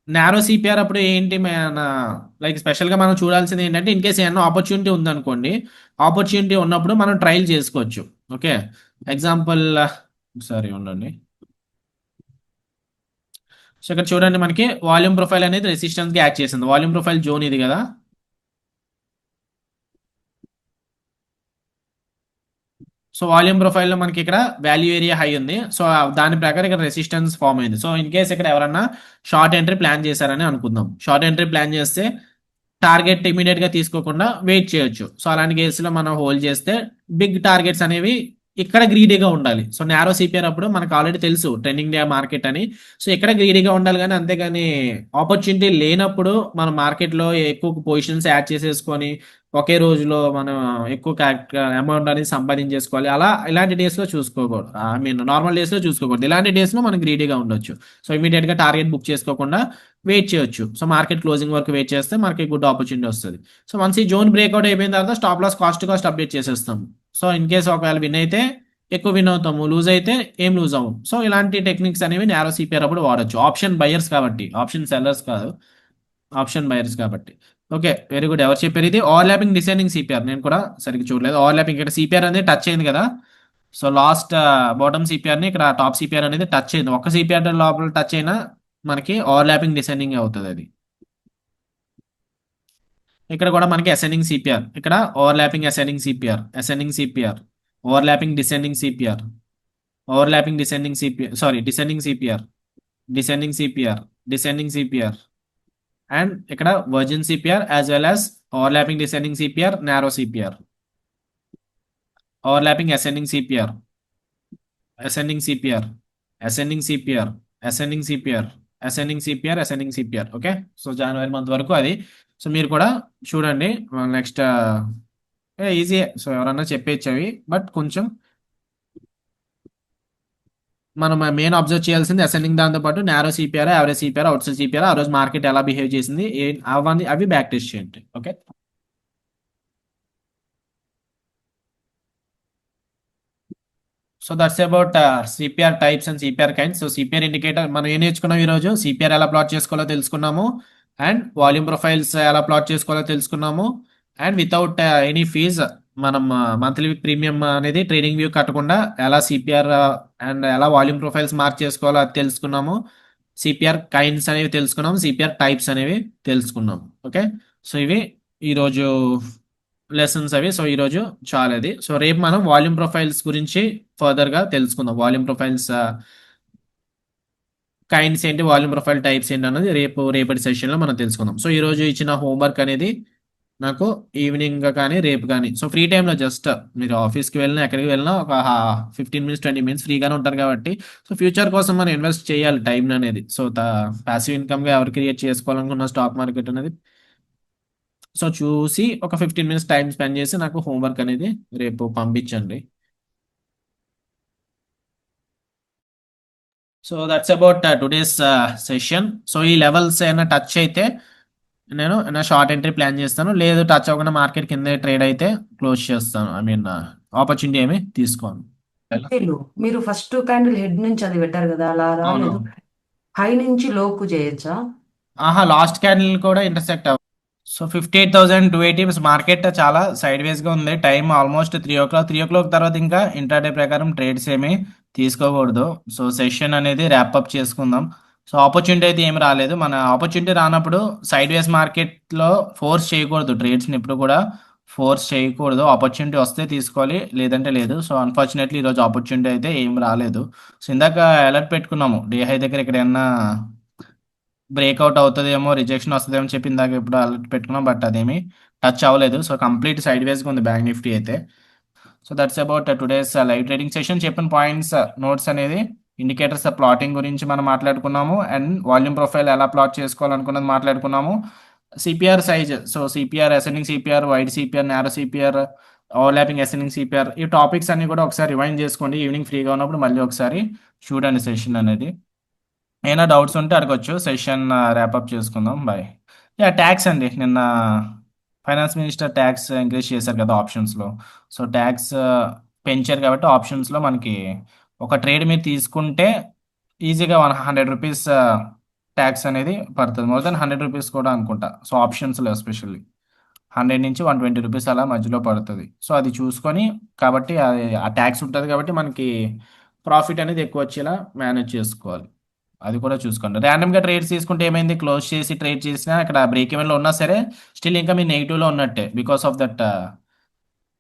నారో సిపిఆర్ అప్పుడు ఏంటి మన, లైక్ స్పెషల్గా మనం చూడాల్సింది ఏంటంటే ఇన్ కేస్ ఏమన్నా ఆపర్చునిటీ ఉందనుకోండి, ఆపర్చునిటీ ఉన్నప్పుడు మనం ట్రయల్ చేసుకోవచ్చు. ఓకే, ఎగ్జాంపుల్, సారీ ఉండండి. సో ఇక్కడ చూడండి, మనకి వాల్యూమ్ ప్రొఫైల్ అనేది రెసిస్టెన్స్ కి యాడ్ చేసింది. వాల్యూమ్ ప్రొఫైల్ జోన్ ఇది కదా. సో వాల్యూమ్ ప్రొఫైల్లో మనకి ఇక్కడ వాల్యూ ఏరియా హై ఉంది. సో దాని ప్రకారం ఇక్కడ రెసిస్టెన్స్ ఫామ్ అయింది. సో ఇన్ కేస్ ఇక్కడ ఎవరన్నా షార్ట్ ఎంట్రీ ప్లాన్ చేశారని అనుకుందాం. షార్ట్ ఎంట్రీ ప్లాన్ చేస్తే టార్గెట్ ఇమీడియట్ గా తీసుకోకుండా వెయిట్ చేయొచ్చు. సో అలాంటి కేసులో మనం హోల్డ్ చేస్తే బిగ్ టార్గెట్స్ అనేవి ఇక్కడ గ్రీడీగా ఉండాలి. సో నారో సిపిఆర్ అప్పుడు మనకు ఆల్రెడీ తెలుసు ట్రెండింగ్ డే మార్కెట్ అని. సో ఇక్కడ గ్రీడీగా ఉండాలి, కానీ అంతేగాని ఆపర్చునిటీ లేనప్పుడు మన మార్కెట్లో ఎక్కువ పొజిషన్స్ యాడ్ చేసేసుకొని ఒకే రోజులో మనం ఎక్కువ అమౌంట్ అనేది సంపాదించేసుకోవాలి. ఇలాంటి డేస్లో చూసుకోకూడదు. ఐ మీన్ నార్మల్ డేస్లో చూసుకోకూడదు. ఇలాంటి డేస్లో మనం గ్రీడీగా ఉండొచ్చు. సో ఇమీడియట్గా టార్గెట్ బుక్ చేసుకోకుండా వెయిట్ చేయొచ్చు. సో మార్కెట్ క్లోజింగ్ వరకు వెయిట్ చేస్తే మనకి గుడ్ ఆపర్చునిటీ వస్తుంది. సో వన్స్ ఈ జోన్ బ్రేక్అవుట్ అయిపోయిన తర్వాత స్టాప్ లాస్ కాస్ట్ అప్డేట్ చేసేస్తాం. సో ఇన్ కేస్ ఒకవేళ విన్ అయితే ఎక్కువ విన్ అవుతాము, లూజ్ అయితే ఏం లూజ్ అవ్వం. సో ఇలాంటి టెక్నిక్స్ అనేవి నారో సిపిఆర్ అప్పుడు వాడచ్చు. ఆప్షన్ బయర్స్ కాబట్టి, ఆప్షన్ సెల్లర్స్ కాదు, ఆప్షన్ బయర్స్ కాబట్టి. Okay, very good. ఎవరు చెప్పారు ఇది? Overlapping descending CPR. నేను కూడా సరిగ్గా చూడలేదు. ఓవర్లాపింగ్ ఇక్కడ సిపిఆర్ అనేది టచ్ అయింది కదా. సో లాస్ట్ బాటమ్ సిపిఆర్ ని ఇక్కడ టాప్ సిపిఆర్ అనేది టచ్ అయింది. ఒక సిపిఆర్ లోపల టచ్ అయినా మనకి ఓవర్లాపింగ్ డిసెండింగ్ అవుతుంది అది. ఇక్కడ కూడా మనకి అసెండింగ్ సిపిఆర్, ఇక్కడ overlapping ascending CPR, ascending CPR, overlapping descending CPR, overlapping descending CPR, sorry descending CPR, descending CPR, descending CPR, and ఇక్కడ virgin CPR as well as overlapping descending CPR, narrow CPR, overlapping ascending CPR, ascending CPR, ascending CPR, ascending CPR, ascending CPR, ascending CPR. Okay, so January month వరకు అది. సో మీరు కూడా చూడండి. Next easy. సో ఎవరన్నా చెప్పేచ్చు అవి, బట్ కొంచెం మనం మెయిన్ అబ్జర్వ్ చేయాల్సింది అసెండింగ్, దాంతో పాటు narrow CPR, average CPR, out side CPR, ఆ రోజు మార్కెట్ ఎలా బిహేవ్ చేసింది, అవి బ్యాక్ టెస్ట్ చేయండి. Okay, so that's about CPR types and CPR kinds. So CPR indicator మనం ఏం నేర్చుకున్నాం ఈరోజు? సిపిఆర్ ఎలా ప్లాట్ చేసుకోవాలో తెలుసుకున్నాము, అండ్ వాల్యూమ్ ప్రొఫైల్స్ ఎలా ప్లాట్ చేసుకోవాలో తెలుసుకున్నాము, అండ్ వితౌట్ ఎనీ ఫీజ్ మనం మంత్లీ ప్రీమియం అనేది ట్రేడింగ్ వ్యూ కట్టకుండా ఎలా సిపిఆర్ అండ్ ఎలా వాల్యూమ్ ప్రొఫైల్స్ మార్క్ చేసుకోవాలో అది తెలుసుకున్నాము. సిపిఆర్ కైండ్స్ అనేవి తెలుసుకున్నాము, సిపిఆర్ టైప్స్ అనేవి తెలుసుకున్నాము. ఓకే, సో ఇవి ఈరోజు లెసన్స్ అవి. సో ఈరోజు చాలా అది. సో రేపు మనం వాల్యూమ్ ప్రొఫైల్స్ గురించి ఫర్దర్గా తెలుసుకుందాం. వాల్యూమ్ ప్రొఫైల్స్ కైండ్స్ ఏంటి, వాల్యూమ్ ప్రొఫైల్ టైప్స్ ఏంటి అన్నది రేపటి సెషన్లో మనం తెలుసుకుందాం. సో ఈరోజు ఇచ్చిన హోంవర్క్ అనేది నాకు ఈవినింగ్ కానీ రేపు కానీ సో ఫ్రీ టైంలో జస్ట్ మీరు ఆఫీస్కి వెళ్ళినా ఎక్కడికి వెళ్ళినా ఒక 15 మినిట్స్ 20 మినిట్స్ ఫ్రీగానే ఉంటారు కాబట్టి సో ఫ్యూచర్ కోసం మనం ఇన్వెస్ట్ చేయాలి టైం అనేది సో ప్యాసివ్ ఇన్కమ్గా ఎవరు క్రియేట్ చేసుకోవాలనుకున్న స్టాక్ మార్కెట్ అనేది సో చూసి ఒక 15 మినిట్స్ టైం స్పెండ్ చేసి నాకు హోంవర్క్ అనేది రేపు పంపించండి. So that's about today's session. So ఈ లెవెల్స్ ఏమైనా టచ్ అయితే నేను నా షార్ట్ ఎంట్రీ ప్లాన్ చేస్తాను, లేదు టచ్ అవ్వకుండా మార్కెట్ కింద ట్రేడ్ అయితే క్లోజ్ చేస్తాను. ఐ మీన్ ఆపర్చునిటీ ఏమి తీసుకోను. లేదు, మీరు ఫస్ట్ క్యాండిల్ హెడ్ నుంచి అది పెట్టారు కదా, అలా అవును. రాలేదు. హై నుంచి లోకు చేయొచ్చా? ఆహా, లాస్ట్ క్యాండిల్ కూడా ఇంటర్సెక్ట్ అవ్వ. సో 58,280 మార్కెట్ చాలా సైడ్ వేస్గా ఉంది. Time almost 3 o'clock. 3 o'clock తర్వాత ఇంకా ఇంట్రాడే ప్రకారం ట్రేడ్స్ ఏమీ తీసుకోకూడదు. సో సెషన్ అనేది ర్యాప్ చేసుకుందాం. సో ఆపర్చునిటీ అయితే ఏమి రాలేదు. మన ఆపర్చునిటీ రానప్పుడు సైడ్ వేస్ మార్కెట్లో ఫోర్స్ చేయకూడదు, ట్రేడ్స్ని ఎప్పుడు కూడా ఫోర్స్ చేయకూడదు. ఆపర్చునిటీ వస్తే తీసుకోవాలి, లేదంటే లేదు. సో అన్ఫార్చునేట్లీ ఈరోజు ఆపర్చునిటీ అయితే ఏం రాలేదు. సో ఇందాక అలర్ట్ పెట్టుకున్నాము, డే హై దగ్గర ఎక్కడైనా బ్రేక్అవుట్ అవుతుందేమో, రిజెక్షన్ వస్తుందేమో చెప్పి ఇందాక ఇప్పుడు అలర్ట్ పెట్టుకున్నాం, బట్ అదేమి టచ్ అవ్వలేదు. సో కంప్లీట్ సైడ్ వేస్గా ఉంది బ్యాంక్ నిఫ్టీ అయితే. So that's about today's live trading session. చెప్పిన పాయింట్స్ నోట్స్ అనేది ఇండికేటర్స్ ప్లాటింగ్ గురించి మనం మాట్లాడుకున్నాము, అండ్ వాల్యూమ్ ప్రొఫైల్ ఎలా ప్లాట్ చేసుకోవాలనుకున్నది మాట్లాడుకున్నాము. CPR size, so CPR, ascending CPR, wide CPR, narrow CPR, overlapping ascending CPR, ఈ టాపిక్స్ అన్ని కూడా ఒకసారి రివైండ్ చేసుకోండి. ఈవినింగ్ ఫ్రీగా ఉన్నప్పుడు మళ్ళీ ఒకసారి చూడండి సెషన్ అనేది. ఏమైనా డౌట్స్ ఉంటే అడగొచ్చు. సెషన్ ర్యాపప్ చేసుకుందాం. బాయ్. యా, ట్యాక్స్ అండి, నిన్న ఫైనాన్స్ మినిస్టర్ ట్యాక్స్ ఇంక్రీజ్ చేశారు కదా ఆప్షన్స్లో. సో ట్యాక్స్ పెంచారు కాబట్టి ఆప్షన్స్లో మనకి ఒక ట్రేడ్ మీరు తీసుకుంటే ఈజీగా 100 రూపీస్ ట్యాక్స్ అనేది పడుతుంది. మోర్ దెన్ 100 రూపీస్ కూడా అనుకుంటా. సో ఆప్షన్స్లో ఎస్పెషల్లీ 100 నుంచి 120 రూపీస్ అలా మధ్యలో పడుతుంది. సో అది చూసుకొని, కాబట్టి ఆ ట్యాక్స్ ఉంటుంది కాబట్టి మనకి ప్రాఫిట్ అనేది ఎక్కువ వచ్చేలా మేనేజ్ చేసుకోవాలి. అది కూడా చూసుకోండి. ర్యాండమ్గా ట్రేడ్స్ తీసుకుంటే ఏమైంది, క్లోజ్ చేసి ట్రేడ్ చేసినా అక్కడ బ్రేక్ ఈవెన్లో ఉన్నా సరే స్టిల్ ఇంకా మీరు నెగిటివ్లో ఉన్నట్టే, because of that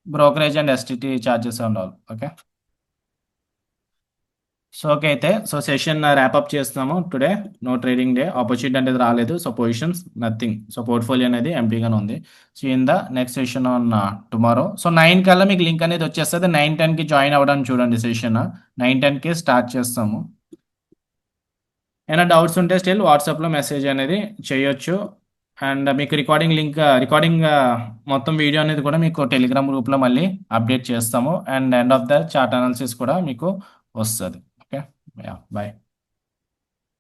brokerage and STT charges and all. Okay. So okay అయితే, సో సెషన్ ర్యాపప్ చేస్తున్నాము today. No trading day, opportunity అనేది రాలేదు. So positions nothing. So portfolio అనేది ఎంపీగానే ఉంది. So in the next session on tomorrow. So 9 కల్లా మీకు లింక్ అనేది వచ్చేస్తుంది. 9-10కి జాయిన్ అవ్వడానికి చూడండి. సెషన్ 9-10కి స్టార్ట్ చేస్తాము. ఏమైనా డౌట్స్ ఉంటే స్టిల్ వాట్సాప్లో మెసేజ్ అనేది చేయొచ్చు. అండ్ మీకు రికార్డింగ్ మొత్తం వీడియో అనేది కూడా మీకు టెలిగ్రామ్ గ్రూప్లో మళ్ళీ అప్డేట్ చేస్తాము. And end of the chart analysis కూడా మీకు వస్తుంది. Okay, bye.